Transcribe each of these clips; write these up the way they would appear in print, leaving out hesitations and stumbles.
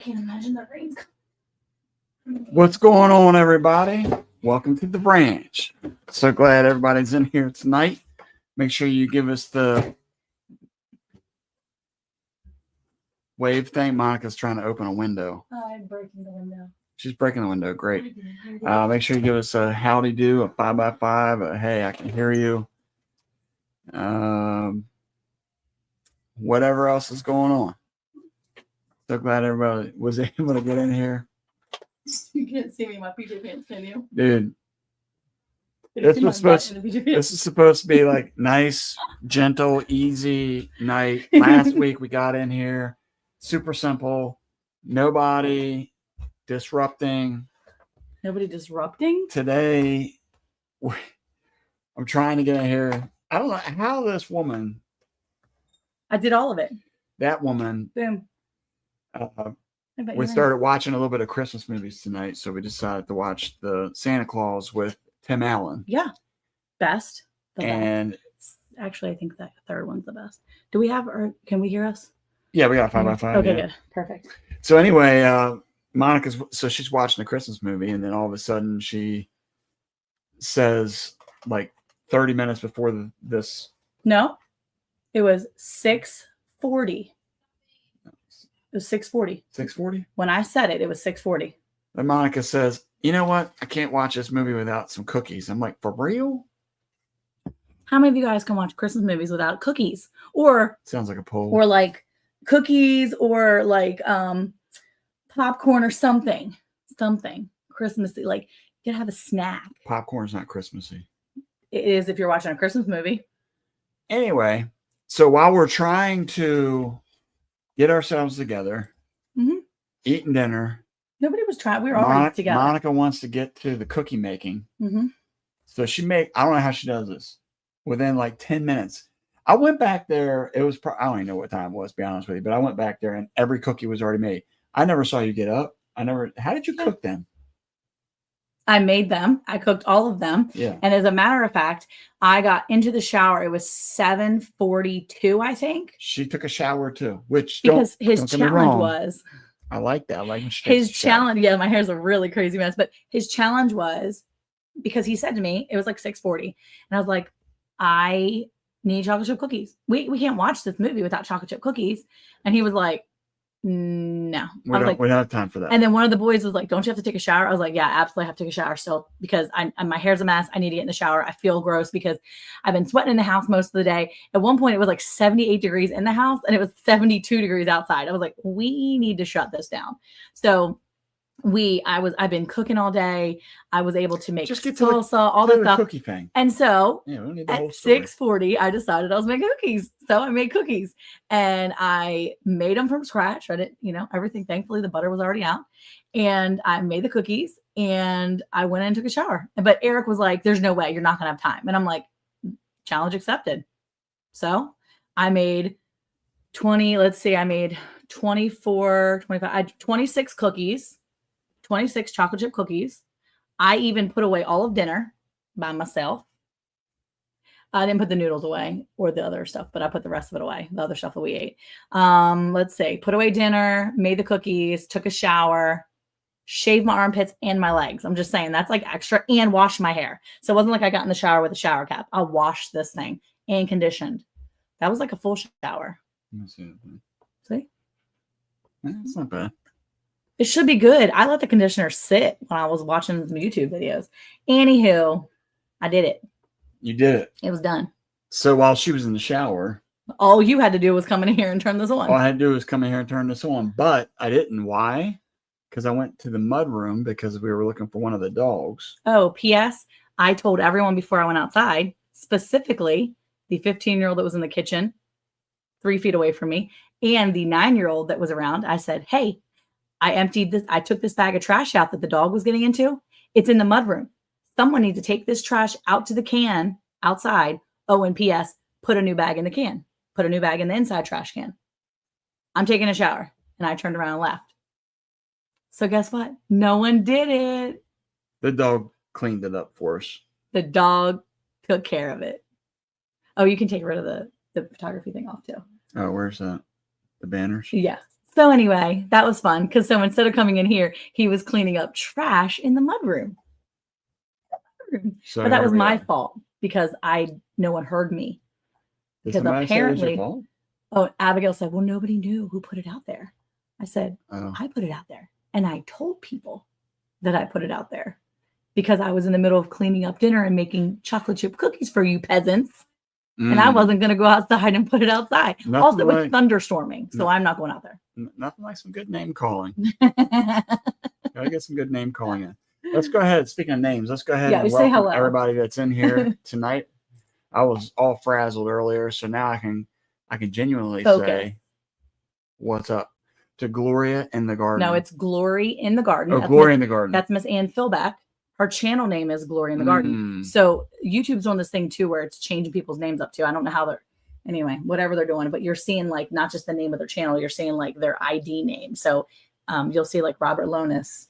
Can't imagine the rain's coming. What's going on, everybody? Welcome to the branch. So glad everybody's in here tonight. Make sure you give us the wave thing. Monica's trying to open a window. Oh, I'm breaking the window. She's breaking the window. Great. Make sure you give us a howdy do, a 5x5, a hey, I can hear you. Whatever else is going on. So glad everybody was able to get in here. You can't see me in my PJ pants, can you? Dude, Can you this see my was supposed butt in the PJ pants? this is supposed to be like nice, gentle, easy night. Last week we got in here, super simple, nobody disrupting. Nobody disrupting? Today, I'm trying to get in here. I don't know how this woman, I did all of it. that woman, Boom. we started watching a little bit of Christmas movies tonight, so we decided to watch the Santa Claus with Tim Allen. Yeah. Best. The And best. Actually, I think that third one's the best. Do we have, or can we hear us? yeah, we got a 5x5. Okay, yeah. good. Perfect. So anyway, she's watching a Christmas movie, and then all of a sudden she says, like 30 minutes before this. No, it was 6:40. It was 6:40. 6:40? When I said it, it was 6:40. And Monica says, you know what? I can't watch this movie without some cookies. I'm like, for real? How many of you guys can watch Christmas movies without cookies? Or Sounds like a poll. like cookies or like popcorn or something. Christmassy. Like you gotta have a snack. Popcorn's not Christmassy. It is if you're watching a Christmas movie. Anyway, so while we're trying to get ourselves together, eating dinner, Nobody was trying. We were already together. Monica wants to get to the cookie making. So I don't know how she does this. Within like 10 minutes. I went back there. It was, I don't even know what time it was, to be honest with you, but I went back there and every cookie was already made. I never saw you get up. How did you cook them? I made them. I cooked all of them. Yeah. And as a matter of fact, I got into the shower. It was 7:42, I think. She took a shower too, which because his challenge was. I like that. I like his challenge. Yeah, my hair's a really crazy mess, but his challenge was because he said to me, it was like 6:40, and I was like, I need chocolate chip cookies. We can't watch this movie without chocolate chip cookies. And he was like, no. We don't have time for that. And then one of the boys was like, don't you have to take a shower? I was like, yeah, absolutely have to take a shower still because my hair's a mess. I need to get in the shower. I feel gross because I've been sweating in the house most of the day. At one point, it was like 78 degrees in the house and it was 72 degrees outside. I was like, we need to shut this down. So I've been cooking all day. I was able to make salsa, all the stuff. Cookie thing. And so we don't need the at whole story. 6:40, I decided I was making cookies. So I made cookies and I made them from scratch. I didn't, everything. Thankfully, the butter was already out. And I made the cookies and I went in and took a shower. But Eric was like, there's no way you're not going to have time. And I'm like, challenge accepted. So I made 24, 25, I had 26 cookies. 26 chocolate chip cookies. I even put away all of dinner by myself. I didn't put the noodles away or the other stuff, but I put the rest of it away, the other stuff that we ate. Let's see, put away dinner, made the cookies, took a shower, shaved my armpits and my legs. I'm just saying that's like extra and washed my hair. So it wasn't like I got in the shower with a shower cap. I washed this thing and conditioned. That was like a full shower. See? It's not bad. It should be good. I let the conditioner sit when I was watching some YouTube videos. Anywho, I did it. You did it. It was done. So while she was in the shower, all you had to do was come in here and turn this on. All I had to do was come in here and turn this on, but I didn't. Why? Because I went to the mud room because we were looking for one of the dogs. Oh, P.S. I told everyone before I went outside, specifically the 15-year-old that was in the kitchen 3 feet away from me and the 9-year-old that was around. I said, hey, I took this bag of trash out that the dog was getting into. It's in the mudroom. Someone needs to take this trash out to the can outside. Oh, and P.S. put a new bag in the can. Put a new bag in the inside trash can. I'm taking a shower. And I turned around and left. So guess what? No one did it. The dog cleaned it up for us. The dog took care of it. Oh, you can take rid of the photography thing off too. Oh, where's that? The banners? Yeah. So anyway, that was fun because so instead of coming in here, he was cleaning up trash in the mudroom. So but that was my are. fault because no one heard me. Because apparently, Abigail said, well, nobody knew who put it out there. I said, I put it out there. And I told people that I put it out there because I was in the middle of cleaning up dinner and making chocolate chip cookies for you peasants. And I wasn't going to go outside and put it outside. Also, it was thunderstorming, so I'm not going out there. Nothing like some good name calling. Gotta get some good name calling in. Let's go ahead. Speaking of names, let's go ahead and welcome everybody that's in here tonight. I was all frazzled earlier, so now I can genuinely say what's up to Gloria in the Garden. No, it's Glory in the Garden. Oh, Glory in the Garden. That's Miss Ann Philback. Her channel name is Glory in the Garden. So YouTube's on this thing too, where it's changing people's names up too. I don't know how they're, anyway, whatever they're doing, but you're seeing like not just the name of their channel, you're seeing like their ID name. So you'll see like Robert Lonis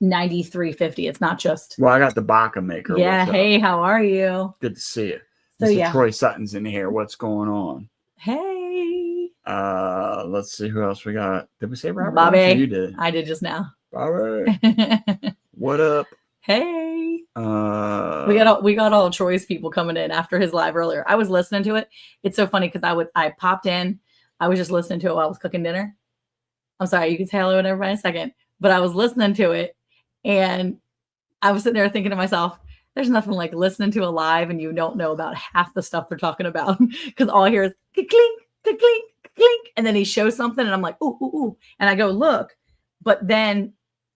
9350. It's not just. Well, I got the Baca maker. Yeah. Hey, how are you? Good to see you. So Mr. Troy Sutton's in here. What's going on? Hey. Let's see who else we got. Did we say Robert? Bobby. You did. I did just now. Bobby. What up? Hey. We got all Troy's people coming in after his live earlier. I was listening to it. It's so funny because I popped in. I was just listening to it while I was cooking dinner. I'm sorry, you can say hello and everybody in a second. But I was listening to it and I was sitting there thinking to myself, there's nothing like listening to a live and you don't know about half the stuff they're talking about. Because all I hear is clink, clink, clink. And then he shows something and I'm like, ooh, ooh, ooh. And I go, look. But then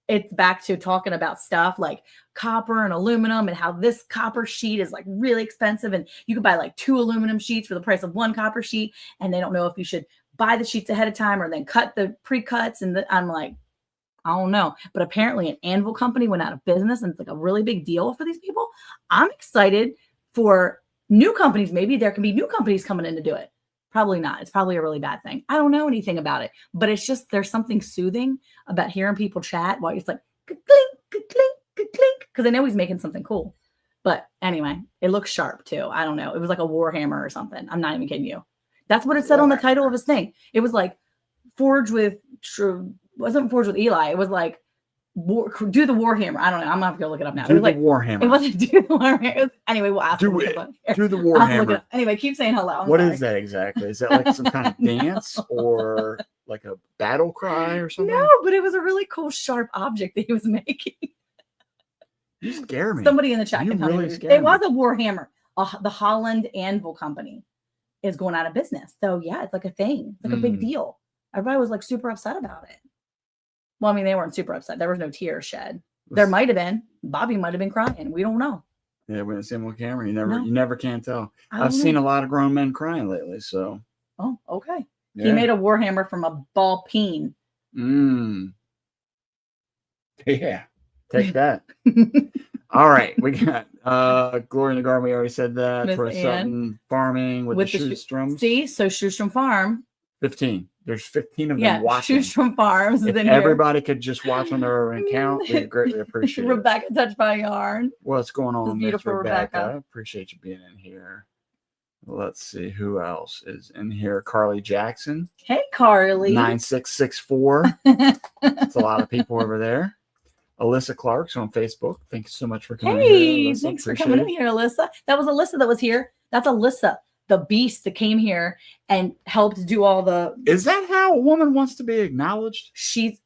it's back to talking about stuff like copper and aluminum and how this copper sheet is like really expensive. And you could buy like 2 aluminum sheets for the price of 1 copper sheet. And they don't know if you should buy the sheets ahead of time or then cut the pre-cuts. And I'm like, I don't know. But apparently an anvil company went out of business and it's like a really big deal for these people. I'm excited for new companies. Maybe there can be new companies coming in to do it. Probably not. It's probably a really bad thing. I don't know anything about it, but it's just, there's something soothing about hearing people chat while it's like, clink, clink, clink, because I know he's making something cool. But anyway, it looks sharp too. I don't know. It was like a Warhammer or something. I'm not even kidding you. That's what it said on the title of his thing. It was like wasn't Forged with Eli. It was like do the Warhammer. I don't know. I'm gonna have to go look it up now. Do the Warhammer. It wasn't do the Warhammer. Anyway, we'll ask do the Warhammer. Anyway, keep saying hello. What is that exactly? Is that like some kind of dance or like a battle cry or something? No, but it was a really cool, sharp object that he was making. You scare me. Somebody in the chat can tell me. It was a Warhammer. The Holland Anvil Company is going out of business. So yeah, it's like a thing. It's like a big deal. Everybody was like super upset about it. Well, I mean, they weren't super upset. There was no tears shed. There might have been. Bobby might have been crying. We don't know. Yeah, we didn't see him on camera. You never can tell. I've seen a lot of grown men crying lately. So. Oh, okay. Yeah. He made a Warhammer from a ball peen. Yeah. Take that. All right. We got Glory in the Garden. We already said that. Troy Sutton farming with the Shoestrums. See? So Shoestrom Farm. 15. There's 15 of them watching. Shoestrom Farms. If everybody could just watch on their own account, we'd greatly appreciate it. Rebecca Touched by Yarn. What's going on, beautiful Rebecca? I appreciate you being in here. Let's see who else is in here. Carly Jackson. Hey, Carly. 9664. That's a lot of people over there. Alyssa Clark's on Facebook. Thank you so much for coming here. Alyssa, thanks for coming in here, Alyssa. That was Alyssa that was here. That's Alyssa, the beast that came here and helped do all the. Is that how a woman wants to be acknowledged? She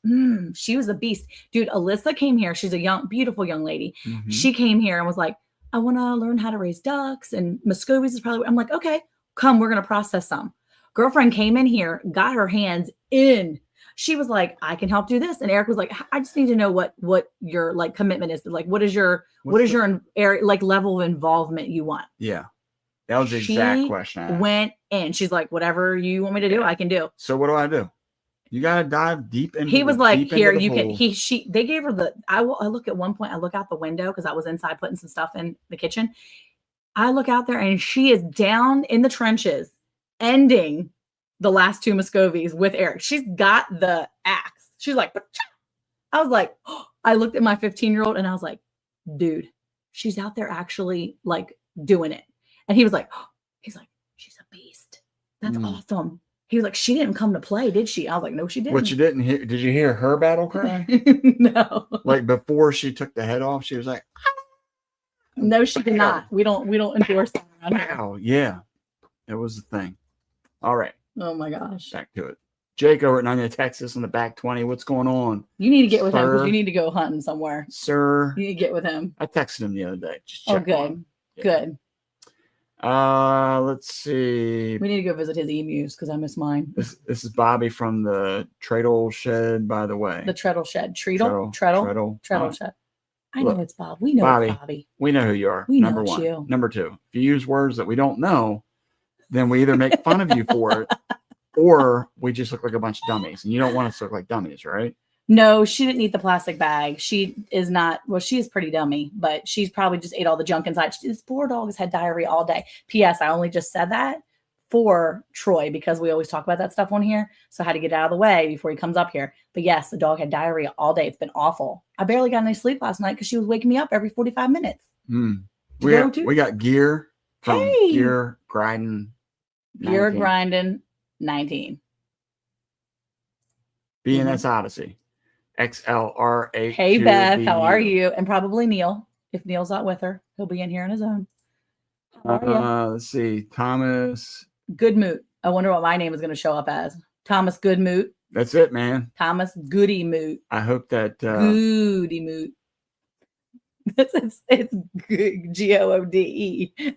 was a beast, dude. Alyssa came here. She's a beautiful young lady. Mm-hmm. She came here and was like, I want to learn how to raise ducks, and Muscovies is probably. I'm like, okay, come. We're gonna process some. Girlfriend came in here, got her hands in. She was like, I can help do this. And Eric was like, I just need to know what your like commitment is. Like, what is your area, like level of involvement you want? Yeah. That was the exact question. Went in. She's like, whatever you want me to do, I can do. So what do I do? You got to dive deep into He was like, here, you can, they gave her I look at one point, I look out the window because I was inside putting some stuff in the kitchen. I look out there and she is down in the trenches, ending the last 2 Muscovies with Eric. She's got the axe. She's like, I was like, oh. I looked at my 15-year-old and I was like, dude, she's out there actually like doing it. And he was like, she's a beast. That's awesome. He was like, she didn't come to play, did she? I was like, no, she didn't. What you didn't hear? Did you hear her battle cry? No. Like before she took the head off, she was like, no, she did not. We don't endorse that around here. wow, yeah, it was the thing. All right, Oh my gosh. back to it. Jake over at Nanya, Texas, in the back 20. What's going on, You need to get with him because Sir. you need to go hunting somewhere. sir? You need to get with him. I texted him the other day. Just Oh, check good. on him. Yeah. Good. Let's see. We need to go visit his emus because I miss mine. This is Bobby from the Treadle Shed, by the way. The Treadle Shed. Treadle Shed. I know Look, it's Bob. We know Bobby. it's Bobby. We know who you are. We know Number it's one. you. Number two, if you use words that we don't know, then we either make fun of you for it or we just look like a bunch of dummies. And you don't want us to look like dummies, right? No, she didn't eat the plastic bag. She is not, well, she is pretty dummy, but she's probably just ate all the junk inside. This poor dog has had diarrhea all day. P.S. I only just said that for Troy because we always talk about that stuff on here. So I had to get it out of the way before he comes up here. But yes, the dog had diarrhea all day. It's been awful. I barely got any sleep last night because she was waking me up every 45 minutes. We got gear from Hey. Gear Grinding. Gear 19. grinding 19. BNS Odyssey. XLR8. Hey, Beth, how are you? And probably Neil. If Neil's not with her, he'll be in here on his own. How are you? Let's see. Thomas. Goodmoot. I wonder what my name is going to show up as. Thomas Goodmoot. That's it, man. Thomas Goody Moot. I hope that. Goody Moot. It's Goode.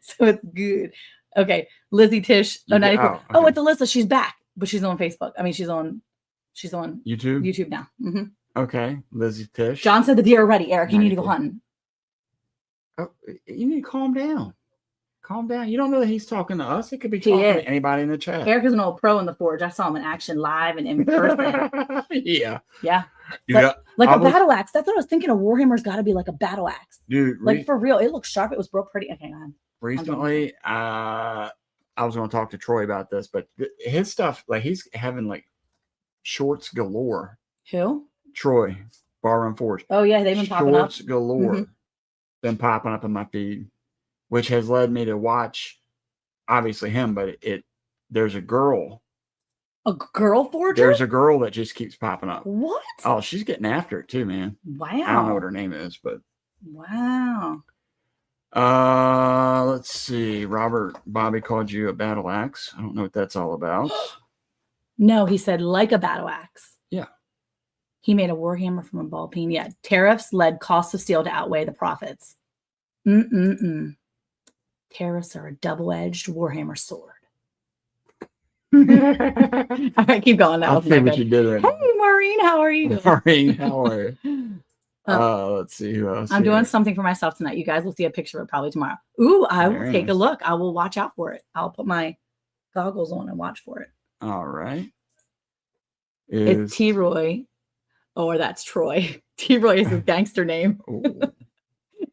So it's good. Okay. Lizzie Tish. Oh, 94. okay. Oh, it's Alyssa. She's back, but she's on Facebook. I mean, she's on YouTube. YouTube now. Mm-hmm. Okay. Lizzie Tish. John said the deer are ready. Eric, you need to go 94. hunting. Oh, you need to calm down. Calm down. You don't know that he's talking to us. He could be He talking is. to anybody in the chat. Eric is an old pro in the forge. I saw him in action live and in person. Yeah. Yeah. Yeah. Like I a was- battle axe. That's what I was thinking. A Warhammer's got to be like a battle axe. Dude, Like for real. It looks sharp. It was real pretty. Okay, on. recently, I was going to talk to Troy about this, but his stuff, like he's having like shorts galore. Who? Troy, Barroom Forge. Oh, yeah. They've been popping up. Shorts galore. Mhm. Been popping up in my feed, which has led me to watch, obviously him, but there's a girl. A girl forger? There's a girl that just keeps popping up. What? Oh, she's getting after it too, man. Wow. I don't know what her name is, but Wow. let's see. Bobby called you a battle axe. I don't know what that's all about. No, he said like a battle axe. Yeah. He made a warhammer from a ball peen. Yeah. Tariffs led cost of steel to outweigh the profits. Tariffs are a double-edged warhammer sword. All right, keep going. That I'll was see my what good. you did right Hey, Maureen, how are you? now. Maureen, how are you? Let's see who else. I'm here. doing something for myself tonight. You guys will see a picture of it probably tomorrow. Ooh, I will Very take a nice. look. I will watch out for it. I'll put my goggles on and watch for it. All right. It's T Roy, or that's Troy. T Roy is his gangster name.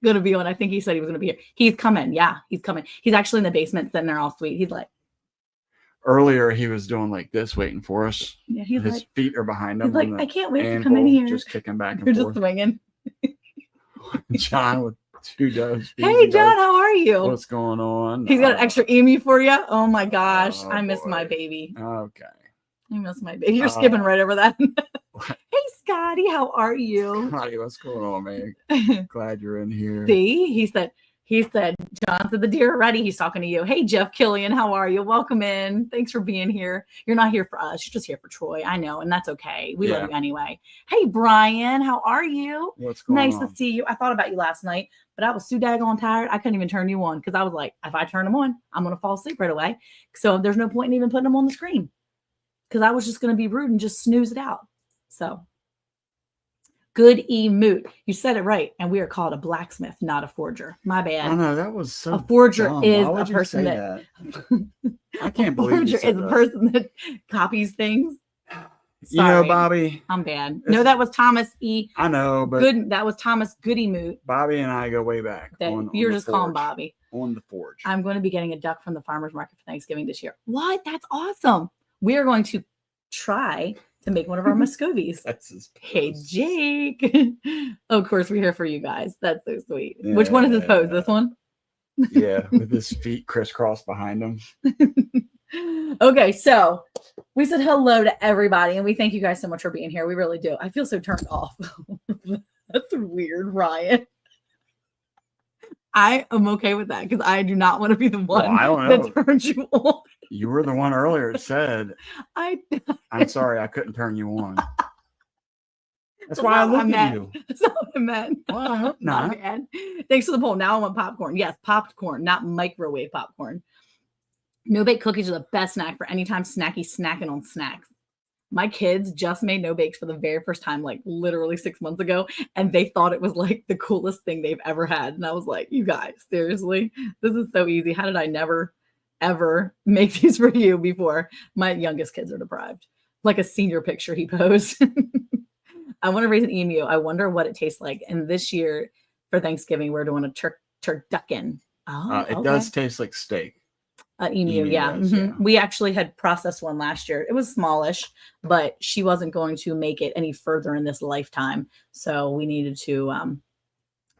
Gonna be on. I think he said he was gonna be here. He's coming. Yeah, he's coming. He's actually in the basement sitting there all sweet. He's like, Earlier, he was doing like this, waiting for us. yeah, he's His like, feet are behind him. he's like, on the I can't wait to come in anvil, here. just kicking back You're and just forth. swinging. John with two doves. Hey, John, how are you? What's going on? He's got an extra emu for you. Oh my gosh, Oh, I miss my boy. baby. Okay. I miss my baby. You're skipping right over that. What? Hey, Scotty, how are you? Scotty, what's going on, man? Glad you're in here. See, he said, John said the deer are ready. He's talking to you. Hey, Jeff Killian, how are you? Welcome in. Thanks for being here. You're not here for us. You're just here for Troy. I know, and that's okay. We love you anyway. Hey, Brian, how are you? What's going Nice on? to see you. I thought about you last night, but I was too daggone tired. I couldn't even turn you on because I was like, if I turn them on, I'm going to fall asleep right away. So there's no point in even putting them on the screen because I was just going to be rude and just snooze it out. So good moot. You said it right. And we are called a blacksmith, not a forger. My bad. Oh no, that was so. A forger dumb. is Why a would you person say that I can't a believe you forger said is a that. person that copies things. You know, Sorry. Bobby. I'm bad. It's- No, that was Thomas E. I know, but Good. That was Thomas Goodymoot. Bobby and I go way back. That on you're the just calling forge. Bobby. On the forge. I'm going to be getting a duck from the farmer's market for Thanksgiving this year. What? That's awesome. We are going to try to make one of our Muscovies. That's his Hey, pose. Jake. Of course, we're here for you guys. That's so sweet. Which one is his pose? This one? Yeah, with his feet crisscrossed behind him. Okay, so we said hello to everybody, and we thank you guys so much for being here. We really do. I feel so turned off. That's weird, Ryan. I am okay with that because I do not want to be the one I don't that know. turns you on. You were the one earlier that said, I'm sorry, I couldn't turn you on. That's why I looked at you. That's not what I meant. Well, I hope not. Thanks for the poll. Now I want popcorn. Yes, popcorn, not microwave popcorn. No-bake cookies are the best snack for anytime snacking on snacks. My kids just made no-bakes for the very first time, like literally 6 months ago, and they thought it was like the coolest thing they've ever had. And I was like, you guys, seriously? This is so easy. How did I never, ever make these for you before? My youngest kids are deprived. Like a senior picture he posed. I want to raise an emu. I wonder what it tastes like. And this year for Thanksgiving, we're doing a turducken. Oh, it does taste like steak. Emu, yeah. Does, yeah. We actually had processed one last year. It was smallish, but she wasn't going to make it any further in this lifetime. So we needed to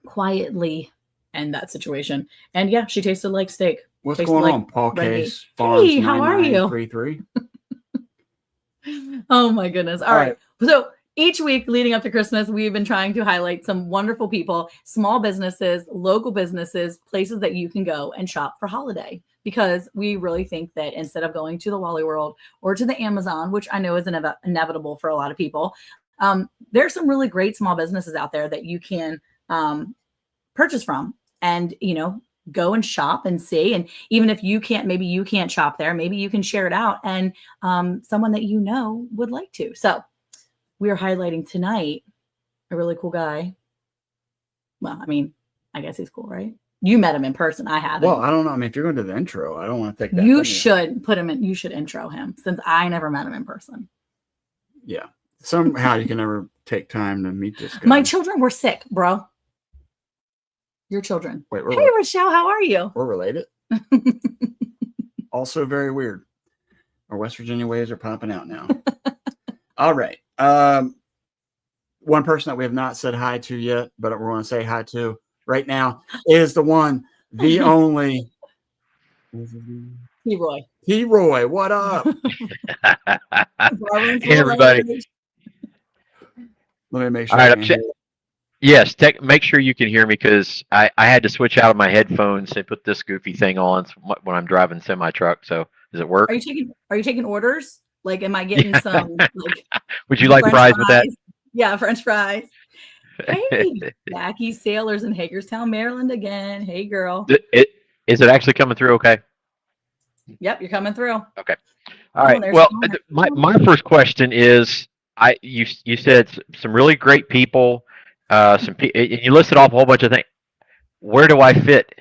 quietly end that situation. And yeah, she tasted like steak. What's going on, Paul Case? Hey, how are you? 33. Oh my goodness. All right. So each week leading up to Christmas, we've been trying to highlight some wonderful people, small businesses, local businesses, places that you can go and shop for holiday. Because we really think that instead of going to the Wally World or to the Amazon, which I know is inevitable for a lot of people, there's some really great small businesses out there that you can purchase from and, go and shop and see. And even if maybe you can't shop there, maybe you can share it out and someone that would like to. So we are highlighting tonight a really cool guy. Well, I mean, I guess he's cool, right? You met him in person. I haven't. Well, I don't know. I mean, if you're going to the intro, I don't want to take that. You should put him in. You should intro him since I never met him in person. Yeah. Somehow you can never take time to meet this guy. My children were sick, bro. Your children. Wait, hey, Rochelle, how are you? We're related. Also very weird. Our West Virginia ways are popping out now. All right. One person that we have not said hi to yet, but we're going to say hi to right now is the one, the only T-Roy. T-Roy, what up? Hey, everybody. Let me make sure. All right, yes, make sure you can hear me because I had to switch out of my headphones and put this goofy thing on when I'm driving semi truck. So does it work? Are you taking orders? Like, am I getting some? Like, would you like fries with that? Yeah, French fries. Hey, Jackie Sailors in Hagerstown, Maryland again. Hey, girl. Is it actually coming through okay? Yep, you're coming through. Okay. All right. Well, my first question is, you said some really great people, you listed off a whole bunch of things. Where do I fit?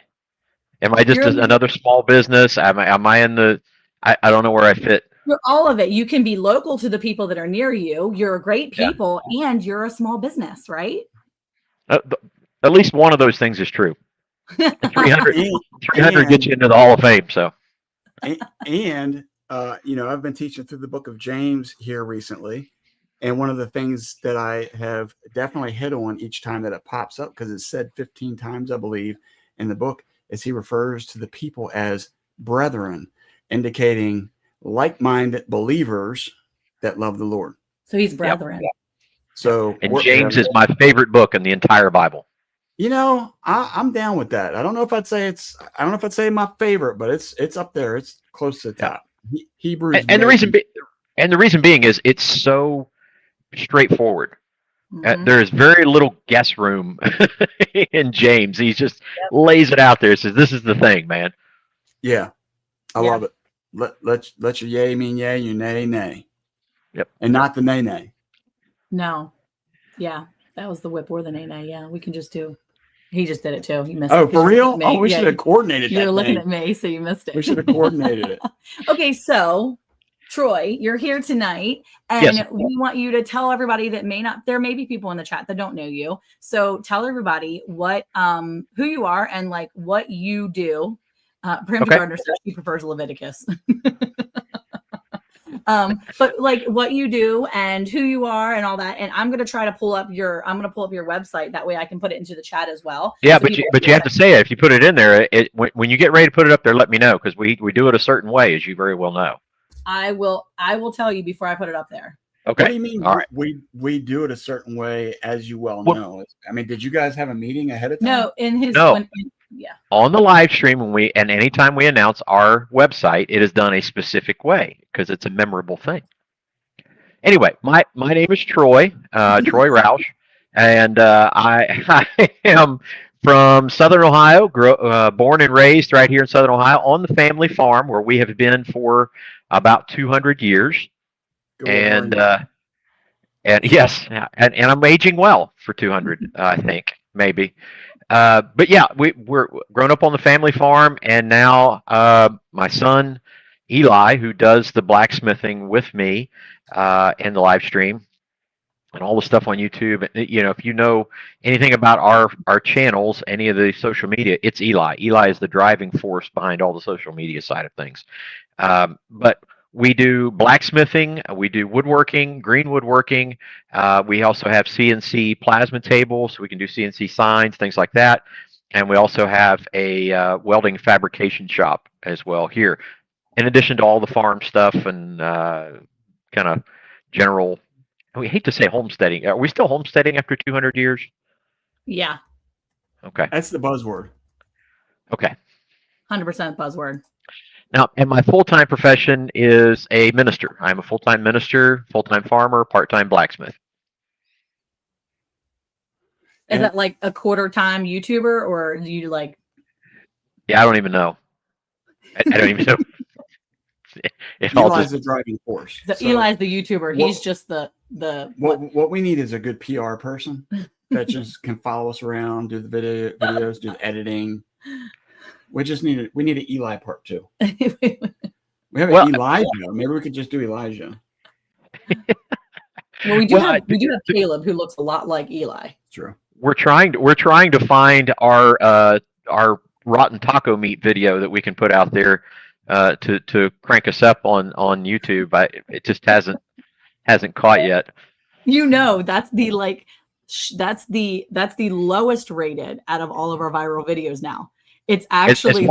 Am I just another small business? Am I in the? I don't know where I fit. You're all of it. You can be local to the people that are near you. You're great people, and you're a small business, right? At least one of those things is true. 300 gets you into the Hall of Fame. So, and I've been teaching through the book of James here recently, and one of the things that I have definitely hit on each time that it pops up, because it's said 15 times, I believe, in the book, is he refers to the people as brethren, indicating like-minded believers that love the Lord. So he's brethren. Yep. So, and James is my favorite book in the entire Bible. I'm down with that. I don't know if I'd say my favorite, but it's up there. It's close to the top. Hebrews. And the reason being is it's so straightforward. Mm-hmm. There's very little guess room in James. He just lays it out there. Says, "This is the thing, man." Yeah, I love it. Let your yay mean yay, your nay nay. Yep. And not the nay nay. No. Yeah, that was the whip or the nay nay. Yeah, we can just do. He just did it too. You missed it. Oh, for real? Oh, we should have coordinated that. You're looking at me, so you missed it. We should have coordinated it. Okay, so Troy, you're here tonight, and we want you to tell everybody that there may be people in the chat that don't know you. So tell everybody who you are and like what you do. Bram Gardner says she prefers Leviticus. But like what you do and who you are and all that. And I'm going to try to pull up your website. That way I can put it into the chat as well. Yeah, so but you have to say it. If you put it in there, when you get ready to put it up there, let me know, because we do it a certain way, as you very well know. I will tell you before I put it up there. Okay. What do you mean? All right. We do it a certain way, as you well know. I mean, did you guys have a meeting ahead of time? No, yeah. On the live stream, and anytime we announce our website, it is done a specific way because it's a memorable thing. Anyway, my name is Troy, Troy Roush, and I am from Southern Ohio, born and raised right here in Southern Ohio on the family farm where we have been for about 200 years. And yes, and I'm aging well for 200, I think, maybe. But yeah, we're grown up on the family farm, and now my son Eli, who does the blacksmithing with me in the live stream and all the stuff on YouTube. You know, if you know anything about our channels, any of the social media, it's Eli. Eli is the driving force behind all the social media side of things. But we do blacksmithing, we do woodworking, green woodworking. We also have CNC plasma tables, so we can do CNC signs, things like that. And we also have a welding fabrication shop as well here, in addition to all the farm stuff and kind of general. We hate to say homesteading. Are we still homesteading after 200 years? Yeah. Okay. That's the buzzword. Okay. 100% buzzword. Now, and my full-time profession is a minister. I'm a full-time minister, full-time farmer, part-time blacksmith. Is that like a quarter-time YouTuber, or do you like? Yeah, I don't even know. I don't even know. Eli's the driving force. Eli's the YouTuber. He's just the. What we need is a good PR person that just can follow us around, do the videos, do the editing. We need an Eli part 2. We have an Elijah. Maybe we could just do Elijah. Well, we do have Caleb, who looks a lot like Eli. True. We're trying to find our rotten taco meat video that we can put out there to crank us up on YouTube. It just hasn't caught yet. You know, that's the lowest rated out of all of our viral videos now. It's actually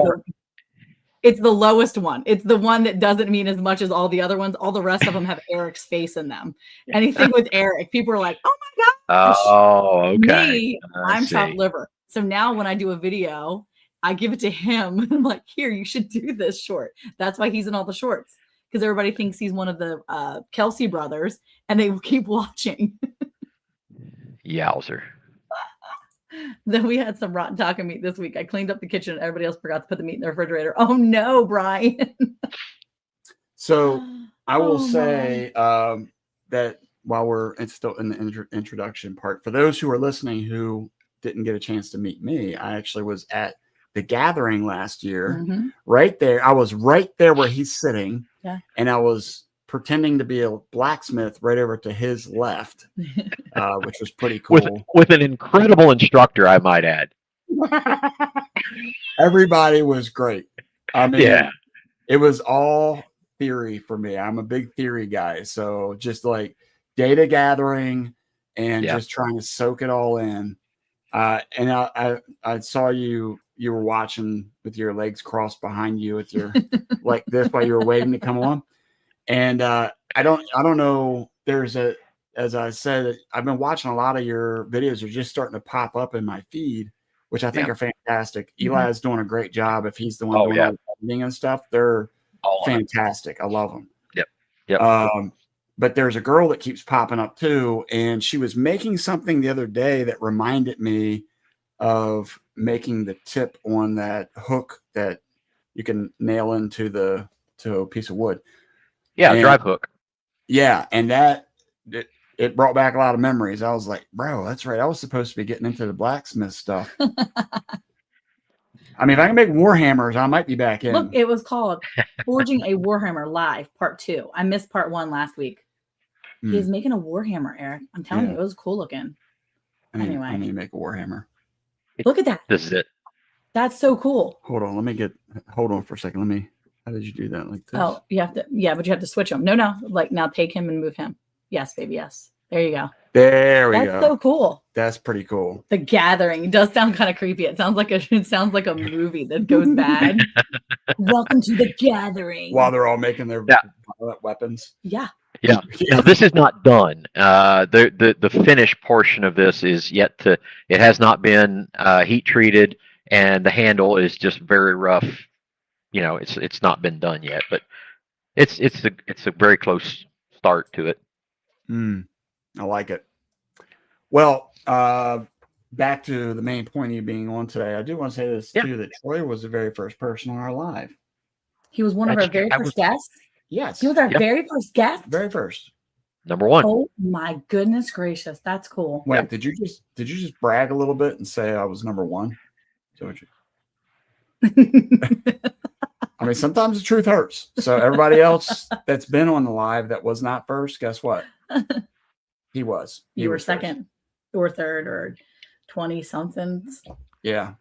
it's the lowest one. It's the one that doesn't mean as much as all the other ones. All the rest of them have Eric's face in them. Anything with Eric, people are like, "Oh my gosh!" Oh, okay. Me, I'm chopped liver. So now when I do a video, I give it to him. I'm like, "Here, you should do this short." That's why he's in all the shorts, because everybody thinks he's one of the Kelsey brothers, and they will keep watching. Yowzer. Then we had some rotten taco meat this week. I cleaned up the kitchen and everybody else forgot to put the meat in the refrigerator. Oh no, Brian. So I will say that while it's still in the introduction part, for those who are listening who didn't get a chance to meet me, I actually was at the gathering last year. Mm-hmm. Right there. I was right there where he's sitting. Yeah. And I was pretending to be a blacksmith right over to his left, which was pretty cool. With an incredible instructor, I might add. Everybody was great. I mean, It was all theory for me. I'm a big theory guy. So just like data gathering and just trying to soak it all in. And I saw you were watching with your legs crossed behind you with your like this while you were waiting to come on. And I don't know. As I said, I've been watching a lot of your videos. Are just starting to pop up in my feed, which I think are fantastic. Mm-hmm. Eli is doing a great job. If he's the one doing all the editing and stuff, they're fantastic. I love them. Yep. But there's a girl that keeps popping up too, and she was making something the other day that reminded me of making the tip on that hook that you can nail into a piece of wood. Yeah, drive hook. Yeah, and it brought back a lot of memories. I was like, bro, that's right. I was supposed to be getting into the blacksmith stuff. I mean, if I can make Warhammers, I might be back in. Look, it was called Forging a Warhammer Live, Part 2. I missed Part 1 last week. He's making a Warhammer, Eric. I'm telling you, it was cool looking. I need to make a Warhammer. Look at that. This is it. That's so cool. Hold on for a second. How did you do that? Like this? Oh, you have to. Yeah, but you have to switch them. No. Like now, take him and move him. Yes, baby. Yes. There you go. There we go. That's so cool. That's pretty cool. The Gathering does sound kind of creepy. It sounds like a movie that goes bad. Welcome to the Gathering. While they're all making their weapons. Yeah. Yeah. Now this is not done. The finished portion of this is yet to. It has not been heat treated, and the handle is just very rough. You know, it's not been done yet, but it's a very close start to it. I like it. Well, back to the main point of you being on today. I do want to say this too, that Troy was the very first person on our live. He was one of our very first guests. Yes. He was our very first guest. Very first. Number one. Oh my goodness gracious. That's cool. Wait, did you just brag a little bit and say I was number one? So I mean, sometimes the truth hurts. So everybody else that's been on the live that was not first, guess what? He was. You were second or third or 20 something. Yeah.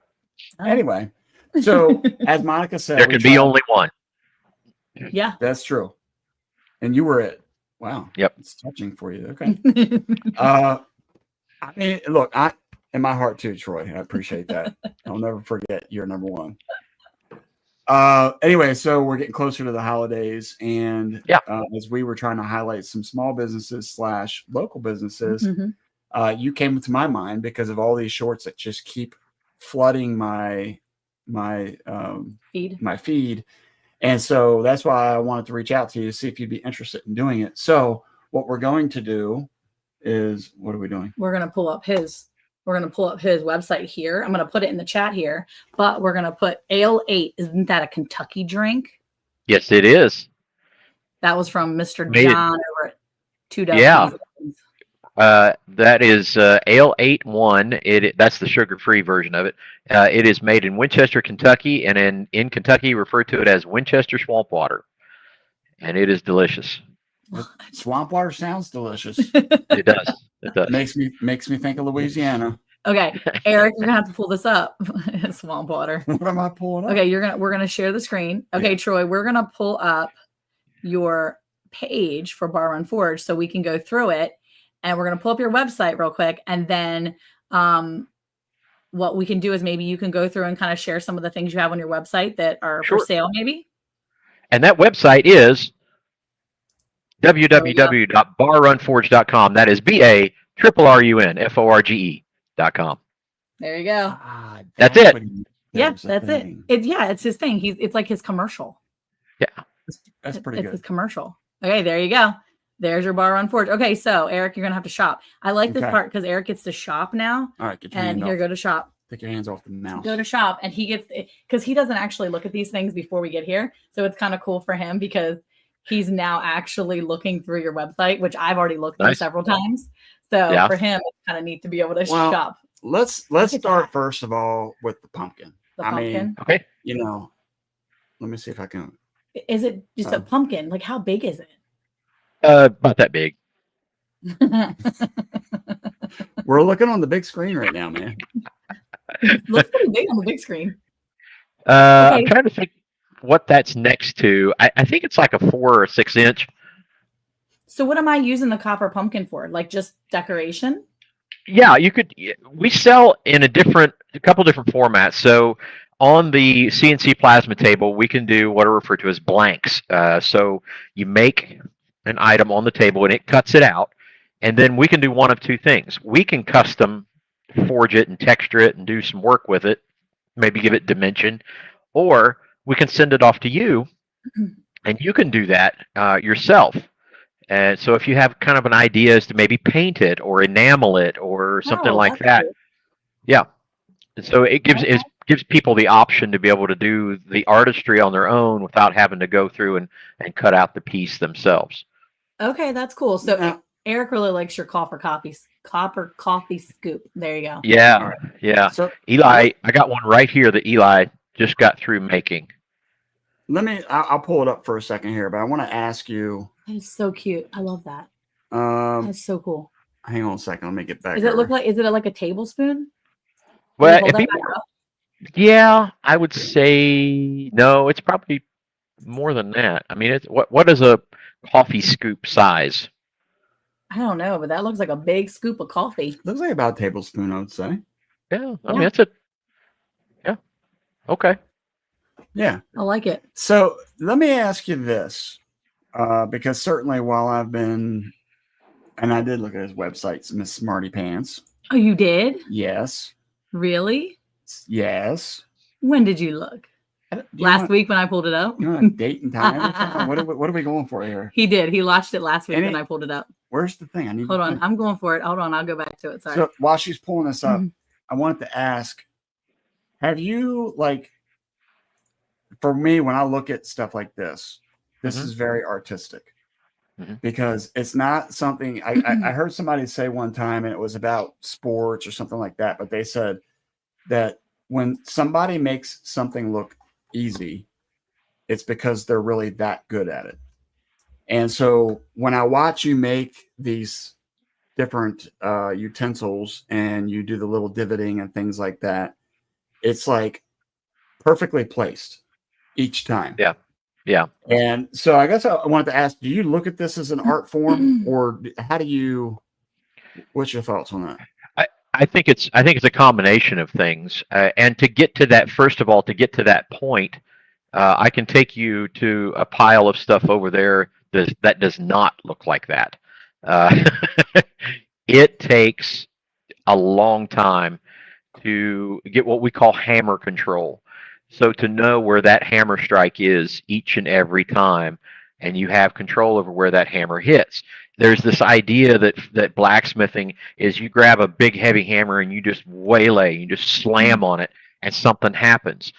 Anyway, so as Monica said, there could be only one. Yeah. That's true. And you were it. Wow. Yep. It's touching for you. Okay. I mean, look, in my heart too, Troy. I appreciate that. I'll never forget you're number one. Anyway, so we're getting closer to the holidays, and as we were trying to highlight some small businesses / local businesses, you came to my mind because of all these shorts that just keep flooding my feed. And so that's why I wanted to reach out to you to see if you'd be interested in doing it. So what we're going to do is, what are we doing? We're going to pull up his website here. I'm going to put it in the chat here, but we're going to put Ale 8. Isn't that a Kentucky drink? Yes, it is. That was from Mr. John over at 2 Dozen. Yeah. That is Ale 8-1. That's the sugar-free version of it. It is made in Winchester, Kentucky, and in Kentucky refer to it as Winchester Swamp Water. And it is delicious. Swamp water sounds delicious. It does. It does. Makes me think of Louisiana. Okay, Eric, you're gonna have to pull this up. Swamp water. What am I pulling up? Okay, we're gonna share the screen. Okay, yeah. Troy, we're gonna pull up your page for Bar Run Forge so we can go through it, and we're gonna pull up your website real quick, and then what we can do is maybe you can go through and kind of share some of the things you have on your website that are for sale, maybe. And that website is www.barrunforge.com. That is BARRUNFORGE.com. There you go. That's it. Yeah, that's it. It's his thing. It's like his commercial. Yeah. That's pretty good. It's his commercial. Okay, there you go. There's your Bar Run Forge. Okay, so Eric, you're gonna have to shop. I like this part because Eric gets to shop now. All right, get your hand off. Go to shop. Take your hands off the mouse. Go to shop, and he gets because he doesn't actually look at these things before we get here. So it's kind of cool for him because he's now actually looking through your website, which I've already looked through several times. So for him, it's kind of neat to be able to shop. Let's start first of all with the pumpkin. I mean, okay. Let me see if I can. Is it just a pumpkin? Like, how big is it? About that big. We're looking on the big screen right now, man. It looks pretty big on the big screen. I'm trying to think what that's next to. I think it's like a 4 or 6 inch. So what am I using the copper pumpkin for? Like just decoration? Yeah, we sell in a couple different formats. So on the CNC plasma table, we can do what are referred to as blanks. So you make an item on the table and it cuts it out. And then we can do one of two things. We can custom forge it and texture it and do some work with it, maybe give it dimension, or we can send it off to you and you can do that yourself. And so if you have kind of an idea as to maybe paint it or enamel it or something like that. Cool. Yeah. And so it gives people the option to be able to do the artistry on their own without having to go through and cut out the piece themselves. Okay, that's cool. So Eric really likes your copper coffee scoop. There you go. Yeah. Right. Yeah. So, Eli, I got one right here that Eli just got through making. I'll pull it up for a second here, but I want to ask you. That is so cute. I love that. That's so cool. Hang on a second. Let me get back. Is it like a tablespoon? Well, I would say no. It's probably more than that. I mean, it's what is a coffee scoop size? I don't know, but that looks like a big scoop of coffee. Looks like about a tablespoon, I would say. Yeah, I mean, it's a okay. Yeah, I like it. So let me ask you this, because certainly while I've been, and I did look at his website, Miss Smarty Pants. Oh, you did? Yes. Really? Yes. When did you look? Last week when I pulled it up? You want a date and time or something? What are we going for here? He did. He watched it last week when I pulled it up. Where's the thing? Hold on. I'm going for it. Hold on. I'll go back to it. Sorry. So while she's pulling this up, I wanted to ask, have you, like, for me, when I look at stuff like this is very artistic because it's not something I heard somebody say one time, and it was about sports or something like that. But they said that when somebody makes something look easy, it's because they're really that good at it. And so when I watch you make these different utensils and you do the little divoting and things like that, it's like perfectly placed each time. Yeah. And so I guess I wanted to ask, do you look at this as an art form, or how do you, what's your thoughts on that? I think it's a combination of things. And to get to that, first of all, to get to that point, I can take you to a pile of stuff over there that does not look like that. It takes a long time to get what we call hammer control. So to know where that hammer strike is each and every time, and you have control over where that hammer hits. There's this idea that blacksmithing is you grab a big heavy hammer and you just waylay, you just slam on it, and something happens.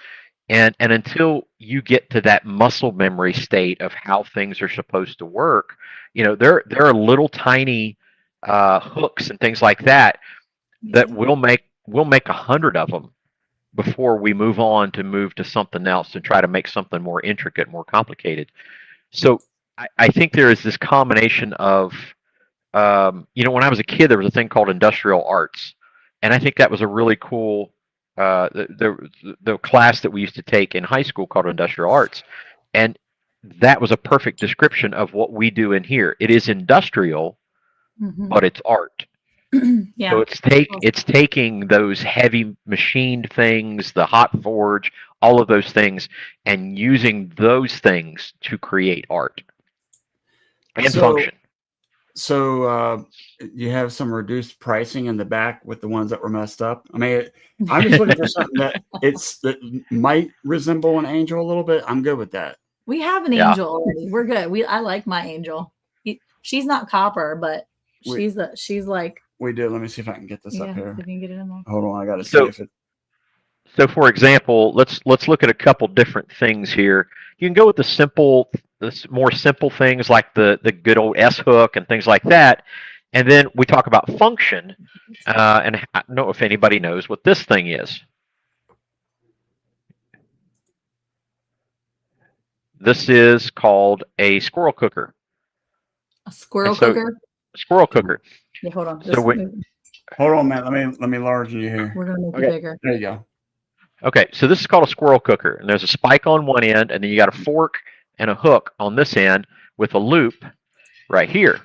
And until you get to that muscle memory state of how things are supposed to work, there are little tiny hooks and things like that we'll make 100 of them before we move to something else and try to make something more intricate, more complicated. So I think there is this combination of, when I was a kid, there was a thing called industrial arts. And I think that was a really cool, the class that we used to take in high school called industrial arts. And that was a perfect description of what we do in here. It is industrial, but it's art. Yeah. So it's taking those heavy machined things, the hot forge, all of those things, and using those things to create art and function. So you have some reduced pricing in the back with the ones that were messed up. I mean, I'm just looking for something that might resemble an angel a little bit. I'm good with that. We have an angel already. We're good. I like my angel. She's not copper, but she's like. We do. Let me see if I can get this up here. If you can get it in there. Hold on, I got to see if it. So, for example, let's look at a couple different things here. You can go with the more simple things like the good old S hook and things like that, and then we talk about function. And I don't know if anybody knows what this thing is. This is called a squirrel cooker. A squirrel cooker. Squirrel cooker. Yeah, hold on. Hold on, man. Let me largen you here. We're gonna make it bigger. There you go. Okay, so this is called a squirrel cooker, and there's a spike on one end, and then you got a fork and a hook on this end with a loop right here.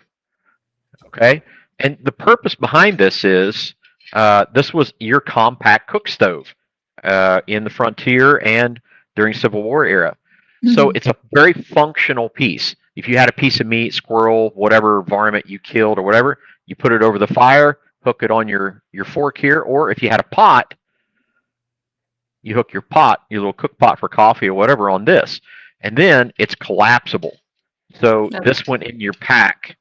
Okay, and the purpose behind this is this was your compact cook stove in the frontier and during Civil War era. So it's a very functional piece. If you had a piece of meat, squirrel, whatever varmint you killed or whatever, you put it over the fire, hook it on your fork here, or if you had a pot, you hook your little cook pot for coffee or whatever on this. And then it's collapsible. So this went in your pack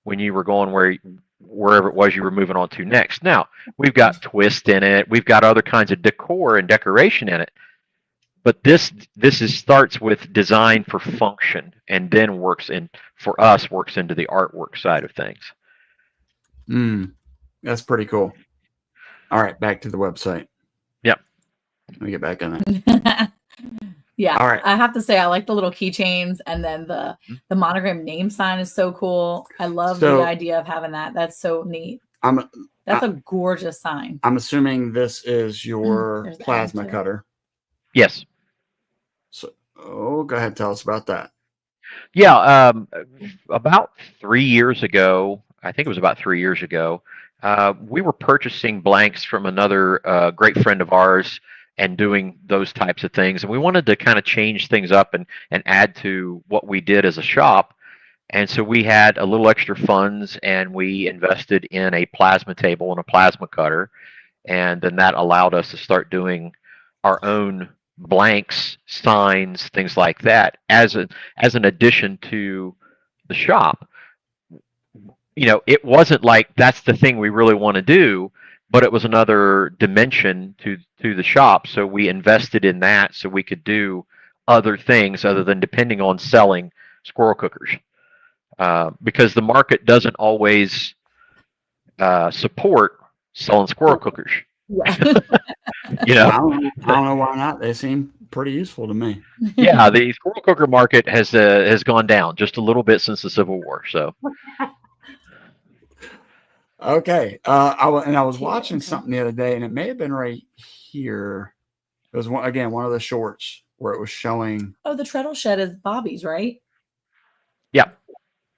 when you were going wherever it was you were moving on to next. Now, we've got twist in it. We've got other kinds of decor and decoration in it. But this starts with design for function, and then works into the artwork side of things. That's pretty cool. All right, back to the website. Yep. Let me get back on that. Yeah. All right. I have to say I like the little keychains, and then the monogram name sign is so cool. I love the idea of having that. That's so neat. That's a gorgeous sign. I'm assuming this is your plasma cutter. Yes. So Oh, go ahead. Tell us about that. Yeah, about 3 years ago, I think it was about 3 years ago, we were purchasing blanks from another great friend of ours and doing those types of things. And we wanted to kind of change things up and add to what we did as a shop. And so we had a little extra funds and we invested in a plasma table and a plasma cutter. And then that allowed us to start doing our own blanks, signs, things like that as an addition to the shop. You know, it wasn't like that's the thing we really want to do, but it was another dimension to the shop. So we invested in that so we could do other things other than depending on selling squirrel cookers. Because the market doesn't always support selling squirrel cookers. Yeah. You know, I don't know why not. They seem pretty useful to me. Yeah, the squirrel cooker market has gone down just a little bit since the Civil War. So okay, I was watching something the other day, and it may have been right here. It was one of the shorts where it was showing. Oh, the treadle shed is Bobby's, right?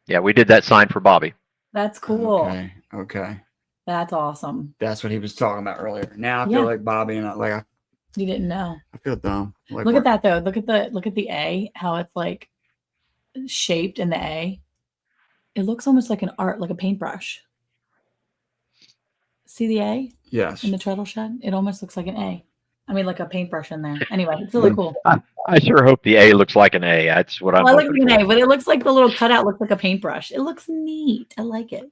yeah, we did that sign for Bobby. That's cool. Okay. That's awesome. That's what he was talking about earlier. Now I feel like Bobby and you didn't know. I feel dumb. Like, look at that though. Look at the A, how it's like shaped in the A. It looks almost like an art, like a paintbrush. See the A? Yes. In the treadle shed? It almost looks like an A. I mean, like a paintbrush in there. Anyway, it's really cool. I sure hope the A looks like an A. That's what I'm. I like an A, but it looks like the little cutout looks like a paintbrush. It looks neat. I like it.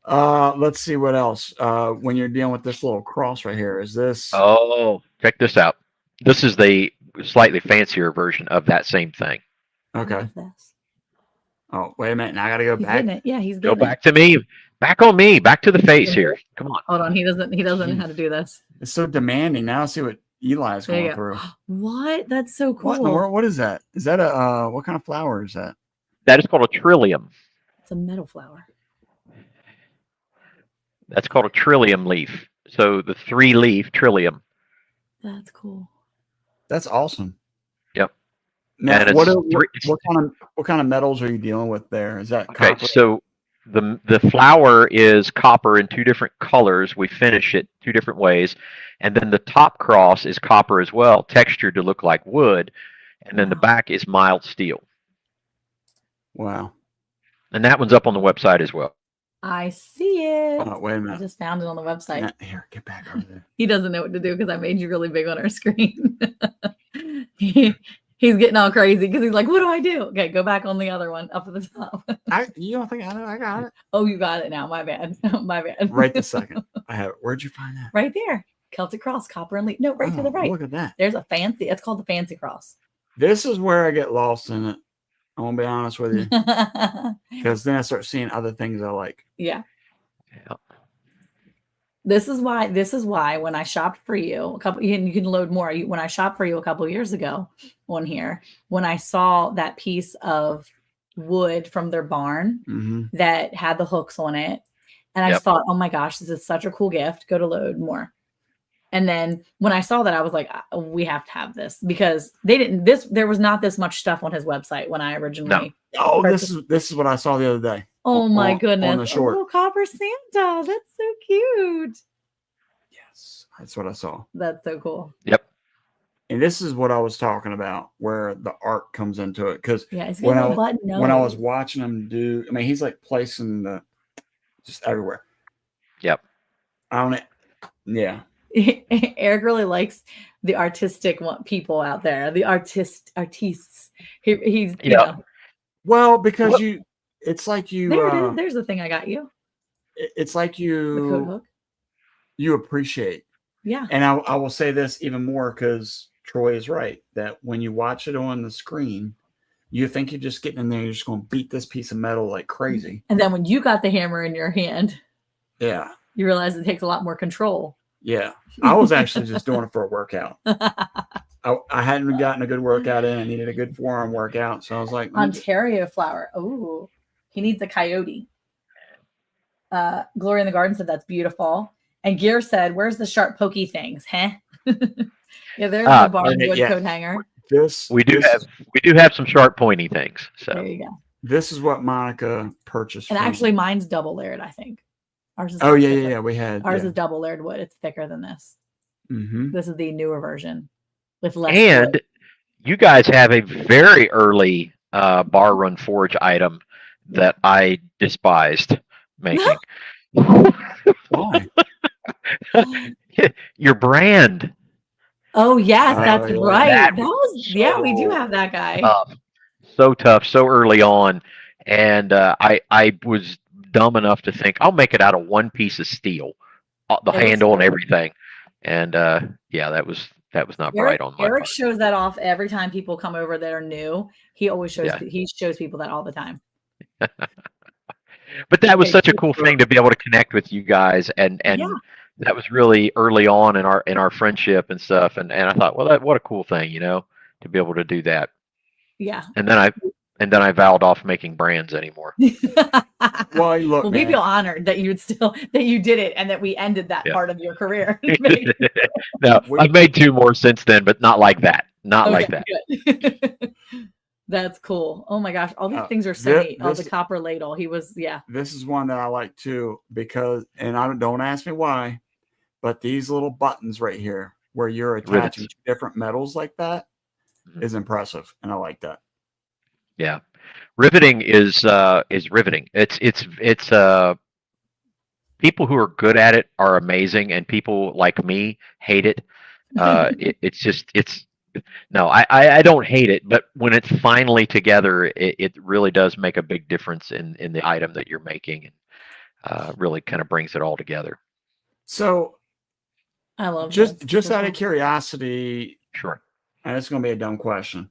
Let's see what else. When you're dealing with this little cross right here, is this? Oh, check this out. This is the slightly fancier version of that same thing. Okay. Oh, wait a minute. Now I gotta go he's back. It. Yeah, he's go back to me. Back on me. Back to the face here. Come on. Hold on. He doesn't know how to do this. It's so demanding. Now I see what Eli's going through. What? That's so cool. What in the world? What is that? Is that a what kind of flower is that? That is called a trillium. It's a meadow flower. That's called a trillium leaf. So the 3-leaf trillium. That's cool. That's awesome. Yep. Now, what kind of metals are you dealing with there? Is that okay? Copper? So the flower is copper in 2 different colors. We finish it 2 different ways, and then the top cross is copper as well, textured to look like wood, and then the back is mild steel. Wow. And that one's up on the website as well. I see it. Oh, wait a minute. I just found it on the website. Here, get back over there. He doesn't know what to do because I made you really big on our screen. He's getting all crazy because he's like, what do I do? Okay, go back on the other one up at the top. You don't think I know? I got it. Oh, you got it now. My bad. My bad. Right this second. I have it. Where'd you find that? Right there. Celtic cross, copper and leaf. No, right to the right. Look at that. There's a fancy. It's called the fancy cross. This is where I get lost in it. I won't be honest with you. Because then I start seeing other things I like. Yeah. This is why when I shopped for you you can load more. When I shopped for you a couple of years ago on here, when I saw that piece of wood from their barn that had the hooks on it, and I just thought, oh my gosh, this is such a cool gift. Go to load more. And then when I saw that, I was like, we have to have this because there was not this much stuff on his website when I originally. No. Oh, this is what I saw the other day. Oh my goodness. On the short. Oh, Copper Santa. That's so cute. Yes. That's what I saw. That's so cool. Yep. And this is what I was talking about where the art comes into it. Because when I was watching him do, I mean, he's like placing the just everywhere. Yep. Yeah. Eric really likes the artistic people out there, the artists. He's you know. Well, because it's like you. There's the thing I got you. It's like the coat hook. You appreciate. Yeah. And I will say this even more because Troy is right that when you watch it on the screen, you think you're just getting in there, you're just going to beat this piece of metal like crazy. And then when you got the hammer in your hand, yeah, you realize it takes a lot more control. Yeah, I was actually just doing it for a workout. I hadn't gotten a good workout in. I needed a good forearm workout. So I was like, Ontario flower. Oh, he needs a coyote. Gloria in the Garden said that's beautiful. And Gear said, where's the sharp pokey things? Huh? Yeah, there's the barn wood coat hanger. We do have some sharp, pointy things. So there you go. This is what Monica purchased. And actually, mine's double layered, I think. Ours is yeah. We had ours is double layered wood. It's thicker than this. Mm-hmm. This is the newer version with less. And wood. You guys have a very early Bar Run Forge item that I despised making. Why? Your brand. Oh yes, that's right. That That was we do have that guy. So tough, so early on, and I was dumb enough to think I'll make it out of one piece of steel, the handle and everything, and that was not bright on my Eric part. shows that off every time people come over that are new. He always shows he shows people that all the time. But that was such a cool thing to be able to connect with you guys, and that was really early on in our friendship and stuff. And I thought, well, what a cool thing, to be able to do that. Yeah. And then I vowed off making brands anymore. Well, look, we feel honored that you did it and that we ended that part of your career. No, I've made 2 more since then, but not like that. Not like that. That's cool. Oh my gosh. All these things are so neat. Oh, the copper ladle. This is one that I like too, because, and don't ask me why, but these little buttons right here where you're attaching different metals like that is impressive. And I like that. Yeah. Riveting is riveting. It's people who are good at it are amazing, and people like me hate it. I don't hate it, but when it's finally together, it really does make a big difference in the item that you're making, and really kind of brings it all together. So I love just out of curiosity, sure, and it's going to be a dumb question,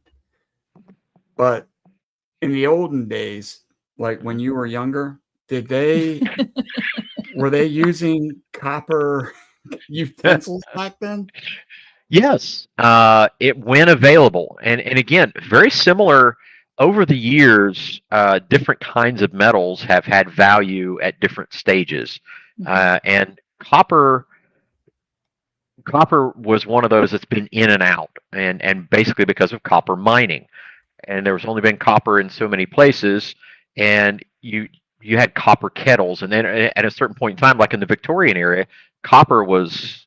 but in the olden days, like when you were younger, were they using copper utensils back then? Yes, when available, and again, very similar. Over the years, different kinds of metals have had value at different stages, and copper was one of those that's been in and out, and basically because of copper mining, and there was only been copper in so many places, and you had copper kettles, and then at a certain point in time, like in the Victorian era, copper was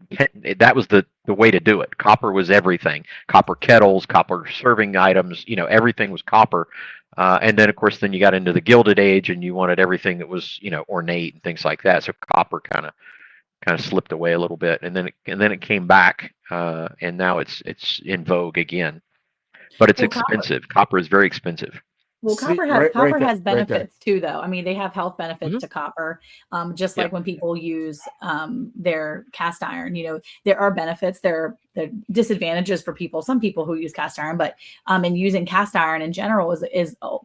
the way to do it. Copper was everything. Copper kettles, copper serving items, everything was copper. And then of course, then you got into the Gilded Age, and you wanted everything that was, ornate and things like that. So copper kind of slipped away a little bit, and then it came back, and now it's in vogue again. But it's expensive. Copper is very expensive. Well, copper has benefits too, though. I mean, they have health benefits to copper, just like when people use their cast iron. There are benefits. There are disadvantages for people. Some people who use cast iron, but and using cast iron in general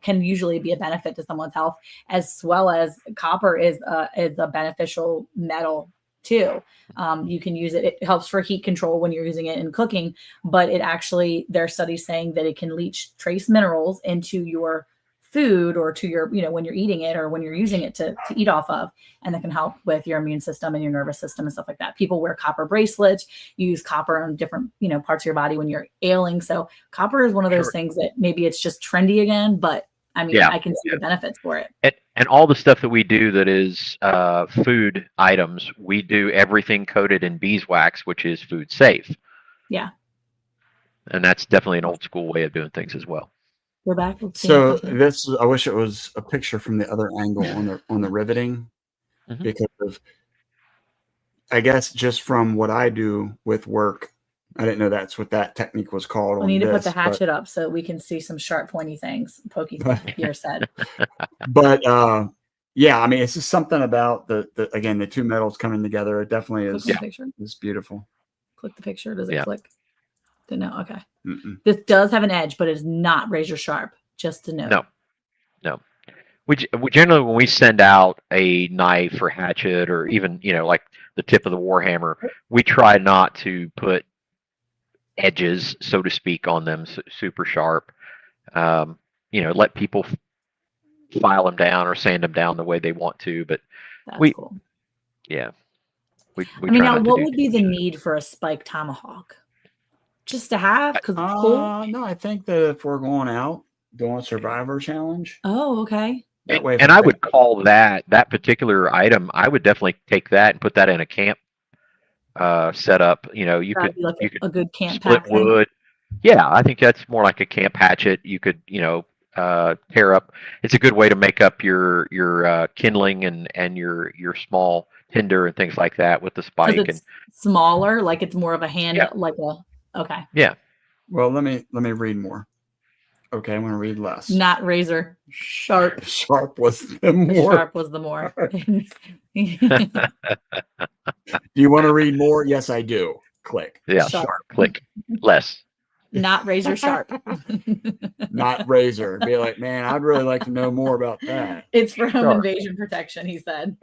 can usually be a benefit to someone's health, as well as copper is a beneficial metal too. You can use it. It helps for heat control when you're using it in cooking, but there are studies saying that it can leach trace minerals into your food or to your, when you're eating it or when you're using it to eat off of, and that can help with your immune system and your nervous system and stuff like that. People wear copper bracelets, use copper on different, parts of your body when you're ailing. So copper is one of those things that maybe it's just trendy again, but I mean, I can see the benefits for it. And all the stuff that we do that is food items, we do everything coated in beeswax, which is food safe. Yeah. And that's definitely an old school way of doing things as well. We're back. So I wish it was a picture from the other angle on the riveting, because of, I guess, just from what I do with work, I didn't know that's what that technique was called. We need to put the hatchet up so we can see some sharp, pointy things. Pokey here said. But I mean, it's just something about the two metals coming together. It definitely is. It's beautiful. Click the picture. Does it click? No. Okay. Mm-mm. This does have an edge, but it's not razor sharp. Just to know. No. We generally, when we send out a knife or hatchet, or even like the tip of the Warhammer, we try not to put edges, so to speak, on them super sharp. Let people file them down or sand them down the way they want to. But that's cool. Yeah. I mean, now what would be the need for a spike tomahawk? just to have because it's cool? No, I think that if we're going out doing a Survivor challenge, Oh, okay. that way. And I would call that particular item. I would definitely take that and put that in a camp setup. You know, you That'd could be like you could a good camp split pack thing. wood. Yeah, I think that's more like a camp hatchet. You could, tear up. It's a good way to make up your kindling and your small tinder and things like that with the spike. Because it's smaller, like it's more of a hand, Yeah. like a. Okay. Yeah. Well, let me read more. Okay, I'm going to read less. Not razor. Sharp. Sharp was the more. Sharp was the more. Do you want to read more? Yes, I do. Click. Yeah. Sharp. Click. Less. Not razor sharp. Not razor. Be like, man, I'd really like to know more about that. It's for home Sure. invasion protection, he said.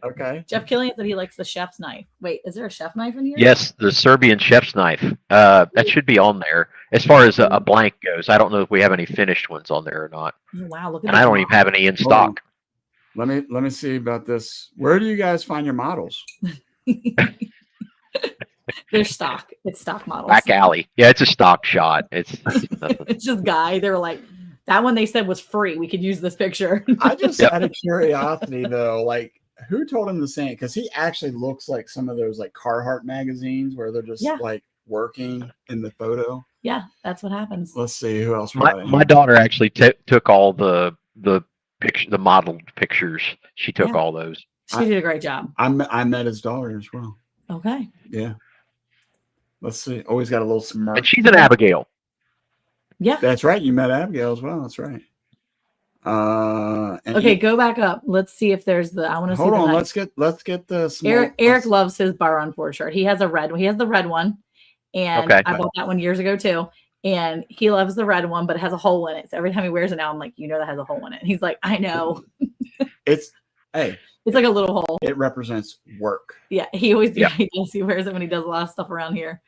Okay. Jeff Killian said he likes the chef's knife. Wait, is there a chef knife in here? Yes, the Serbian chef's knife. That should be on there. As far as a blank goes, I don't know if we have any finished ones on there or not, Oh, wow, look at and I that. don't even have any in Hold on. stock. Let me see about this. Where do you guys find your models? They're stock. It's stock models. Back alley. Yeah, it's a stock shot. It's nothing. It's just Guy. They were like, that one they said was free. We could use this picture. I just Yep. out of curiosity though, like who told him the same? Because he actually looks like some of those like Carhartt magazines where they're just Yeah. like working in the photo. Yeah, that's what happens. Let's see who else. we got in My here. daughter actually took all the picture, the modeled pictures. She took Yeah. all those. She did a great job. I met his daughter as well. Okay. Yeah. Let's see. Always got a little smirk. And she's an Abigail. Yeah. That's right. You met Abigail as well. That's right. And Okay, go back up. Let's see if there's the. I want to see. hold the on. knife. Let's get the small. Eric loves his bar on Ford shirt. He has a red one. He has the red one, and Okay. I bought that one years ago too. And he loves the red one, but it has a hole in it. So every time he wears it now, I'm like, that has a hole in it. And he's like, I know. It's hey. It's like a little hole. It represents work. Yeah, he always Yeah. he does. He wears it when he does a lot of stuff around here.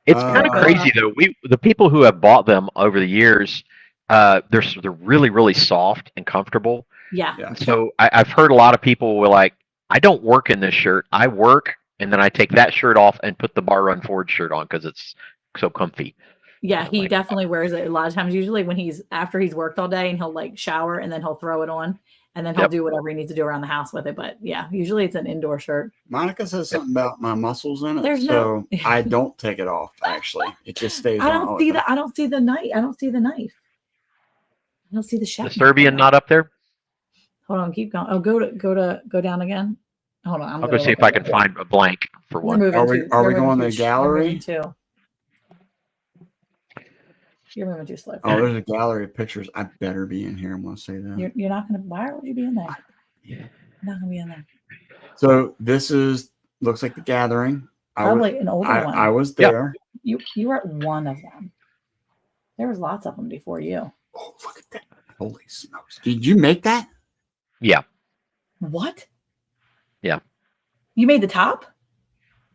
It's kind of Uh, crazy though. The people who have bought them over the years, they're really really soft and comfortable. Yeah. Yeah. So I've heard a lot of people were like, I don't work in this shirt. I work and then I take that shirt off and put the Bar Run Ford shirt on because it's so comfy. Yeah, he Like- definitely wears it a lot of times, usually when he's after he's worked all day and he'll like shower and then he'll throw it on and then he'll Yep. do whatever he needs to do around the house with it. But yeah, usually it's an indoor shirt. Monica says something about my muscles in it, There's so no- I don't take it off. Actually, it just stays. I on all don't the see time. I don't see the knife. I don't see the knife. I don't see the chef. The knife. Serbian not up there. Hold on, keep going. Oh, go down again. Hold on. I'll go see if I can find a blank for one. Are we going to the gallery? Too. You're moving too slow. Oh, there's a gallery of pictures. I better be in here. I'm going to say that. You're not gonna. Why would you be in there? You're not gonna be in there. So this looks like the gathering. Probably an older one. I was Yep. there. You were at one of them. There was lots of them before you. Oh, look at that! Holy smokes! Did you make that? Yeah, What? Yeah. You made the top?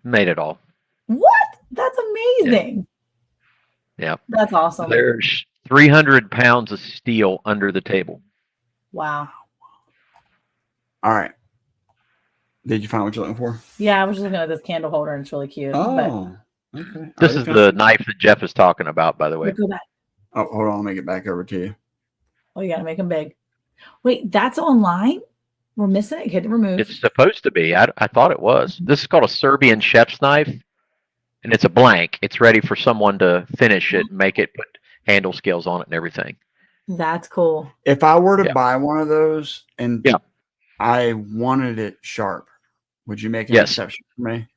made it all. What? That's amazing. Yeah. That's awesome. There's 300 pounds of steel under the table. Wow. All right. Did you find what you're looking for? Yeah, I was just looking at this candle holder and it's really cute. Oh, okay. This Already is found the it? knife that Jeff is talking about, by the way. But go back. Oh, hold on. I'll make it back over to you. Oh, you gotta make them big. Wait, that's online? We're missing it. Hit remove. It's supposed to be. I thought it was. This is called a Serbian chef's knife, and it's a blank. It's ready for someone to finish it, make it, put handle scales on it, and everything. That's cool. If I were to Yeah. buy one of those and Yeah. I wanted it sharp, would you make an Yes. exception for me?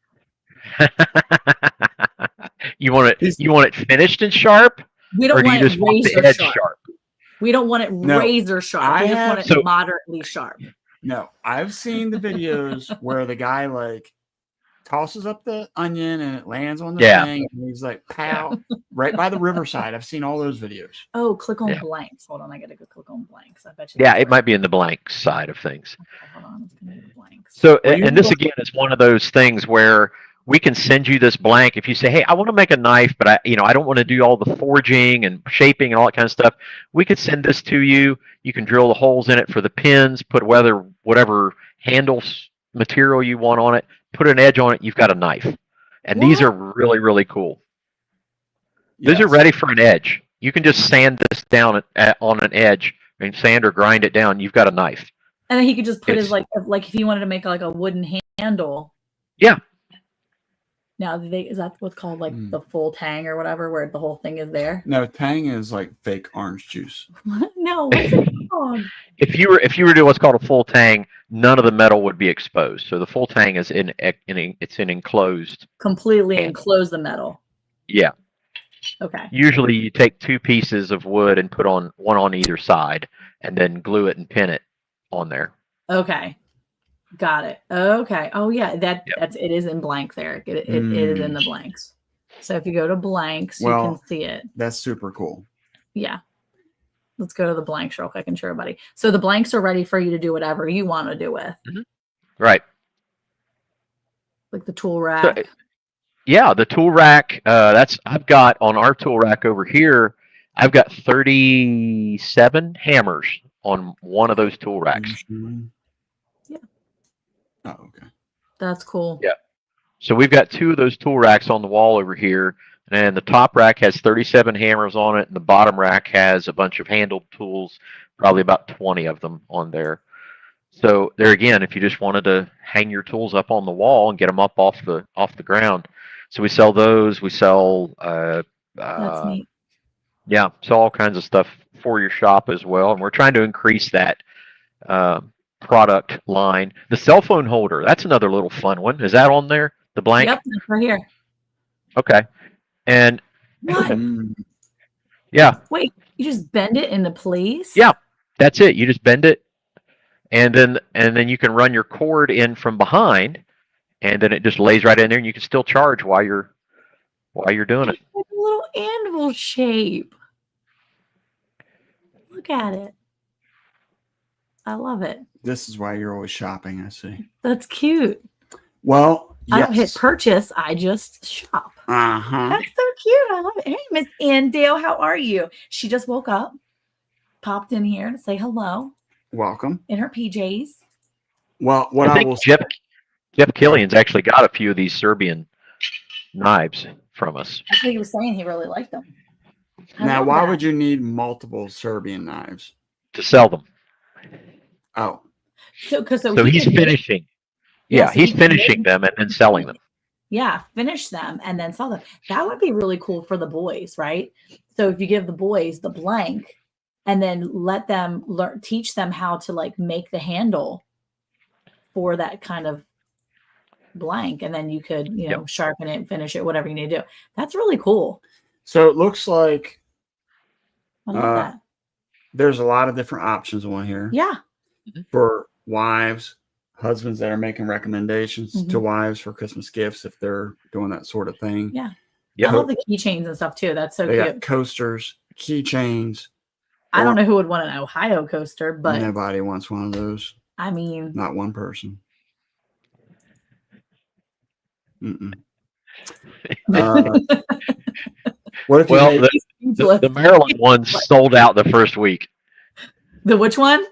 You want it finished and sharp, We or don't do you want it just want the razor edge sharp. sharp? We don't want it No, razor sharp. I We just have- want it So- moderately sharp. No, I've seen the videos where the guy like tosses up the onion and it lands on the Yeah. thing and he's like, pow, right by the riverside. I've seen all those videos. Oh, click on Yeah. blanks. Hold on, I gotta go click on blanks. I bet you. Yeah, that's it might be in the blank side of things. right. Okay, hold on, it's gonna be blanks. So, Well, you and this look- again is one of those things where we can send you this blank if you say, "Hey, I want to make a knife, but I don't want to do all the forging and shaping and all that kind of stuff." We could send this to you. You can drill the holes in it for the pins, put whatever handles material you want on it, put an edge on it. You've got a knife, and these What? are really really cool. These are Yes. ready for an edge. You can just sand this down on an edge, and sand or grind it down. You've got a knife. And then he could just put his It's- like if he wanted to make like a wooden handle. Yeah. Now is that what's called like the full tang or whatever, where the whole thing is there? No, Tang is like fake orange juice. No, what's it called? If you were to do what's called a full tang, none of the metal would be exposed. So the full tang is it's in enclosed. Completely handle. enclose the metal. Yeah. Okay. Usually you take 2 pieces of wood and put on one on either side, and then glue it and pin it on there. Okay. Got it. Okay. Oh yeah, it is in blank there. It is in the blanks. So if you go to blanks, you can see it. That's super cool. Yeah. Let's go to the blanks real quick and show everybody. So the blanks are ready for you to do whatever you want to do with. Mm-hmm. Right. Like the tool rack. So, yeah, the tool rack. I've got on our tool rack over here. I've got 37 hammers on one of those tool racks. Mm-hmm. Yeah. Oh, okay. That's cool. Yeah. So we've got 2 of those tool racks on the wall over here, and the top rack has 37 hammers on it, and the bottom rack has a bunch of handled tools, probably about 20 of them on there. So there again, if you just wanted to hang your tools up on the wall and get them up off the ground, so we sell those. We sell That's neat. Yeah, sell all kinds of stuff for your shop as well, and we're trying to increase that product line. The cell phone holder, that's another little fun one. Is that on there? The blank? Yep, that's right here. Okay. And What? yeah. Wait, you just bend it into place? Yeah. That's it. You just bend it, and then you can run your cord in from behind, and then it just lays right in there, and you can still charge while you're doing it. It's like a little anvil shape. Look at it. I love it. This is why you're always shopping, I see. That's cute. Well, yes. I don't hit purchase. I just shop. Uh-huh. That's so cute. I love it. Hey, Miss Andale, how are you? She just woke up, popped in here to say hello Welcome. in her PJs. Well, what I think Jeff Killian's actually got a few of these Serbian knives from us. That's what he was saying. He really liked them. Now, why would you need multiple Serbian knives? To sell them. Oh. So he's finishing. Yeah, he's finishing them and then selling them. Yeah, finish them and then sell them. That would be really cool for the boys, right? So if you give the boys the blank and then let them teach them how to like make the handle for that kind of blank, and then you could, sharpen it, finish it, whatever you need to do. That's really cool. So it looks like I love that. There's a lot of different options on here. Yeah. For wives, husbands that are making recommendations to wives for Christmas gifts if they're doing that sort of thing. Yeah. I love the keychains and stuff too. That's so they cute. Got coasters, keychains. I don't know who would want an Ohio coaster, but nobody wants one of those. I mean, not one person. What if the Maryland one sold out the first week? The which one?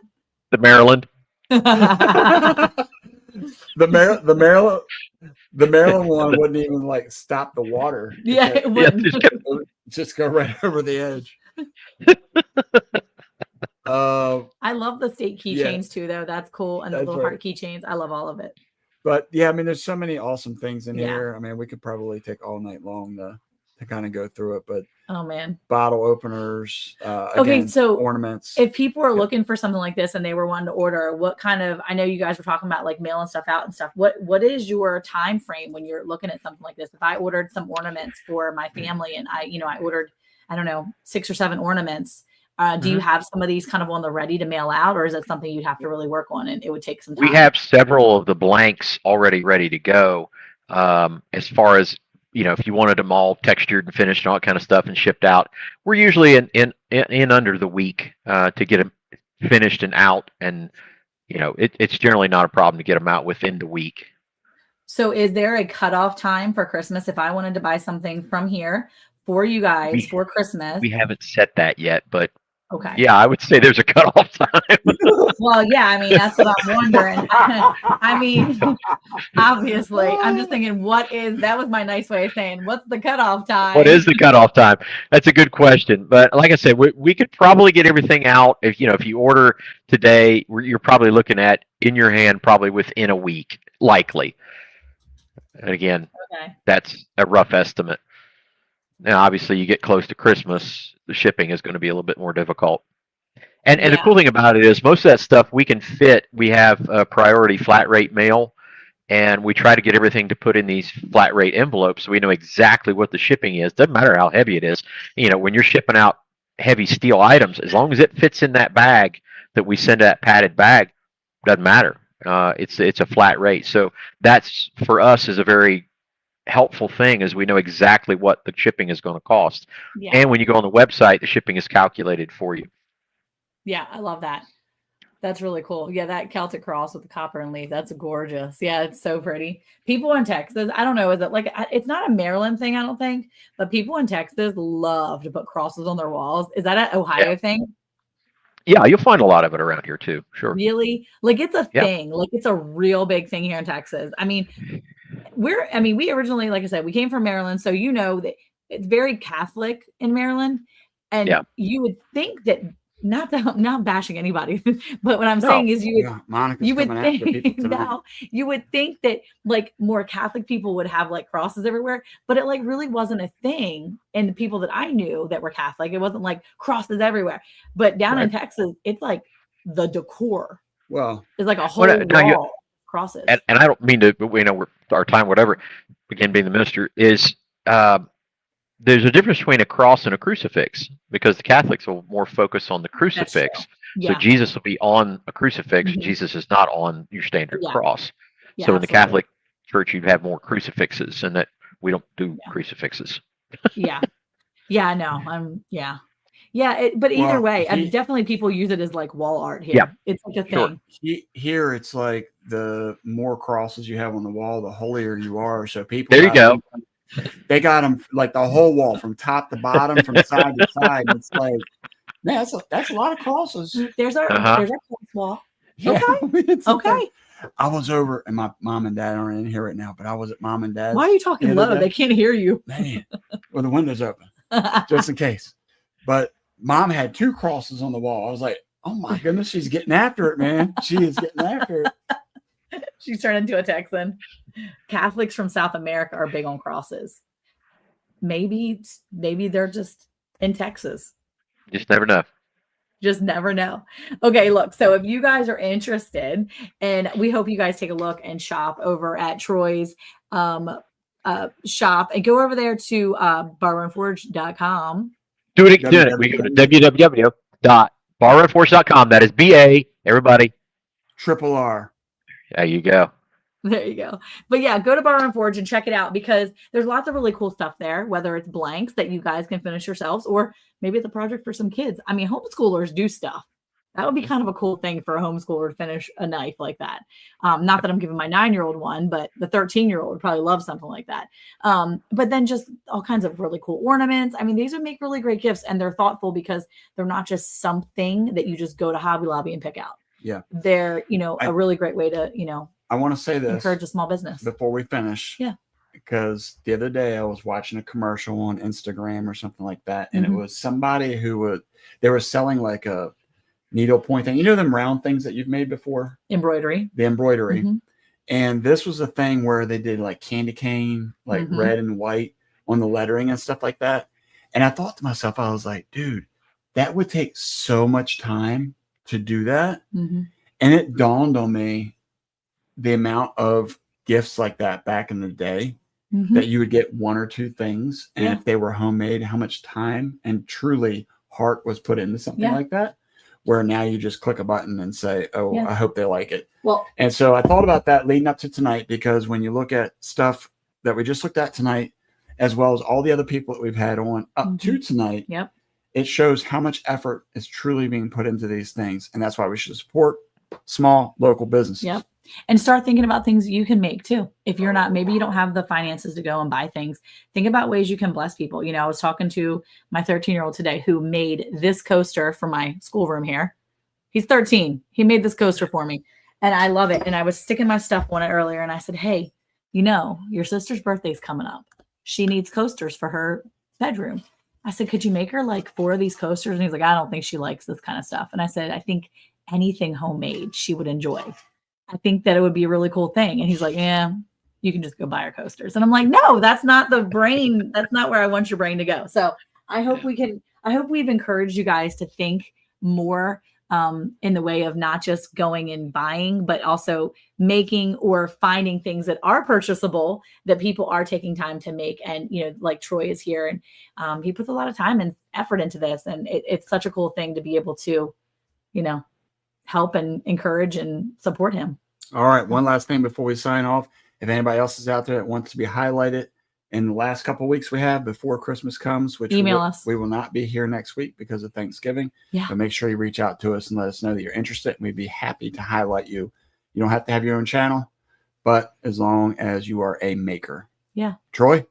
The Maryland. the Maryland one wouldn't even like stop the water. Yeah, it wouldn't. Just go right over the edge. I love the state keychains too, though. That's cool. And the little heart keychains. I love all of it. But yeah, I mean, there's so many awesome things in here. I mean, we could probably take all night long to kind of go through it. But oh man, bottle openers. Okay, so ornaments. If people are looking for something like this and they were wanting to order, what kind of? I know you guys were talking about like mailing stuff out and stuff. What is your time frame when you're looking at something like this? If I ordered some ornaments for my family and I ordered, I don't know, 6 or 7 ornaments. Do you have some of these kind of on the ready to mail out, or is it something you'd have to really work on and it would take some time? We have several of the blanks already ready to go. As far as, if you wanted them all textured and finished and all that kind of stuff and shipped out, we're usually in under the week to get them finished and out. And, it's generally not a problem to get them out within the week. So is there a cutoff time for Christmas if I wanted to buy something from here for you guys for Christmas? We haven't set that yet, but Okay. Yeah, I would say there's a cutoff time. Well, yeah, I mean, that's what I'm wondering. I mean, obviously, I'm just thinking, that was my nice way of saying, what's the cutoff time? What is the cutoff time? That's a good question. But like I said, we could probably get everything out if you order today. You're probably looking at in your hand probably within a week, likely. And again, that's a rough estimate. Now, obviously, you get close to Christmas, the shipping is going to be a little bit more difficult. And the cool thing about it is most of that stuff we can fit. We have a priority flat rate mail, and we try to get everything to put in these flat rate envelopes so we know exactly what the shipping is. Doesn't matter how heavy it is. When you're shipping out heavy steel items, as long as it fits in that bag that we send that padded bag, doesn't matter. It's a flat rate. So that's for us is a very helpful thing, as we know exactly what the shipping is going to cost. Yeah. And when you go on the website, the shipping is calculated for you. Yeah, I love that. That's really cool. Yeah, that Celtic cross with the copper and leaf, that's gorgeous. Yeah, it's so pretty. People in Texas, I don't know, is it like, it's not a Maryland thing, I don't think, but people in Texas love to put crosses on their walls. Is that an Ohio thing? Yeah, you'll find a lot of it around here too. Sure. Really? Like it's a thing. Like it's a real big thing here in Texas. I mean, we originally, like I said, we came from Maryland. So that it's very Catholic in Maryland. And you would think that, not bashing anybody, but what I'm saying is you would think that like more Catholic people would have like crosses everywhere, but it like really wasn't a thing. And the people that I knew that were Catholic, it wasn't like crosses everywhere. But down in Texas, it's like the decor. Well, it's like a whole wall crosses. And I don't mean to, we're our time, whatever. Again, being the minister is. There's a difference between a cross and a crucifix, because the Catholics will more focus on the crucifix. So Jesus will be on a crucifix. Mm-hmm. Jesus is not on your standard cross. Yeah, so in the Catholic Church, you have more crucifixes, and that we don't do crucifixes. Yeah, no, but either way, I mean, definitely people use it as like wall art here. Yeah, it's like a thing. Here, it's like the more crosses you have on the wall, the holier you are. So people. There you go. They got them like the whole wall from top to bottom, from side to side. It's like, man, that's a lot of crosses. There's our wall. Yeah. Okay. Okay. I was over, and my mom and dad aren't in here right now, but I was at mom and dad's. Why are you talking low? They can't hear you. Man, well, the window's open, just in case. But mom had 2 crosses on the wall. I was like, oh my goodness, she's getting after it, man. She is getting after it. She's turned into a Texan. Catholics from South America are big on crosses. Maybe they're just in Texas. Just never know. Just never know. Okay, look, so if you guys are interested, and we hope you guys take a look and shop over at Troy's shop, and go over there to barrowandforge.com. Do it. We go to www.barrowandforge.com. That is BA, everybody. Triple R. There you go. There you go. But yeah, go to Borrow and Forge and check it out, because there's lots of really cool stuff there, whether it's blanks that you guys can finish yourselves, or maybe it's a project for some kids. I mean, homeschoolers do stuff. That would be kind of a cool thing for a homeschooler to finish a knife like that. Not that I'm giving my 9-year-old one, but the 13-year-old would probably love something like that. But then just all kinds of really cool ornaments. I mean, these would make really great gifts, and they're thoughtful because they're not just something that you just go to Hobby Lobby and pick out. Yeah. They're, a really great way to, I want to say this. Encourage a small business. Before we finish. Yeah. Because the other day I was watching a commercial on Instagram or something like that. And it was somebody they were selling like a needlepoint thing. You know them round things that you've made before? Embroidery. The embroidery. Mm-hmm. And this was a thing where they did like candy cane, like red and white on the lettering and stuff like that. And I thought to myself, I was like, dude, that would take so much time to do that. Mm-hmm. And it dawned on me the amount of gifts like that back in the day that you would get 1 or 2 things. And if they were homemade, how much time and truly heart was put into something like that, where now you just click a button and say, I hope they like it. Well, and so I thought about that leading up to tonight, because when you look at stuff that we just looked at tonight, as well as all the other people that we've had on up to tonight, it shows how much effort is truly being put into these things. And that's why we should support small local businesses. Yep. And start thinking about things you can make too. If you're not, maybe you don't have the finances to go and buy things, think about ways you can bless people. You know, I was talking to my 13-year-old today who made this coaster for my schoolroom here. He's 13. He made this coaster for me and I love it. And I was sticking my stuff on it earlier and I said, hey, you know, your sister's birthday's coming up. She needs coasters for her bedroom. I said, could you make her like 4 of these coasters? And he's like, I don't think she likes this kind of stuff. And I said, I think anything homemade she would enjoy. I think that it would be a really cool thing. And he's like, yeah, you can just go buy our coasters. And I'm like, no, that's not the brain. That's not where I want your brain to go. So I hope we've encouraged you guys to think more in the way of not just going and buying, but also making or finding things that are purchasable that people are taking time to make. And, you know, like Troy is here and he puts a lot of time and effort into this. And it's such a cool thing to be able to, you know, help and encourage and support him. All right. One last thing before we sign off. If anybody else is out there that wants to be highlighted in the last couple of weeks we have before Christmas comes, which email us. We will not be here next week because of Thanksgiving. Yeah. But make sure you reach out to us and let us know that you're interested. And we'd be happy to highlight you. You don't have to have your own channel, but as long as you are a maker. Yeah. Troy?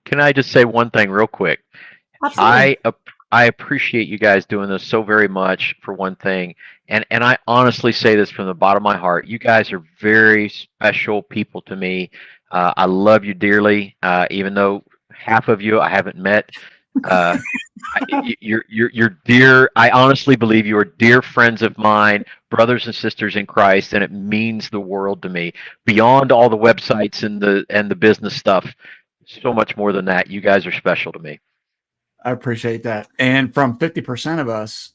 Can I just say one thing real quick? Absolutely. I appreciate you guys doing this so very much, for one thing. And I honestly say this from the bottom of my heart. You guys are very special people to me. I love you dearly, even though half of you I haven't met. You're dear. I honestly believe you are dear friends of mine, brothers and sisters in Christ, and it means the world to me. Beyond all the websites and the business stuff, so much more than that. You guys are special to me. I appreciate that. And from 50% of us,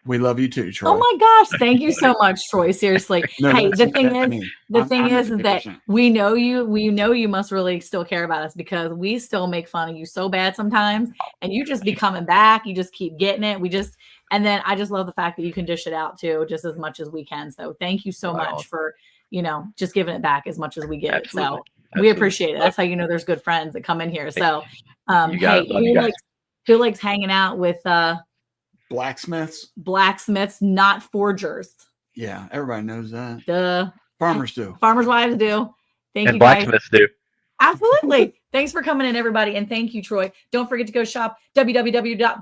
we love you too, Troy. Oh my gosh. Thank you so much, Troy. Seriously. No, hey, that's the thing is that 50%. we know you must really still care about us because we still make fun of you so bad sometimes. And you just be coming back. You just keep getting it. And then I just love the fact that you can dish it out too, just as much as we can. So thank you so much for, you know, just giving it back as much as we get. Absolutely. So we appreciate it. That's how you know there's good friends that come in here. So hey, who likes hanging out with blacksmiths, not forgers? Yeah, everybody knows that. Duh. Farmers do. Farmers' wives do. Thank you, guys. And blacksmiths do. Absolutely. Thanks for coming in, everybody, and thank you, Troy. Don't forget to go shop www.BARRUN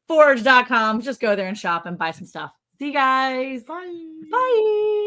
forge.com. Just go there and shop and buy some stuff. See you guys. Bye. Bye.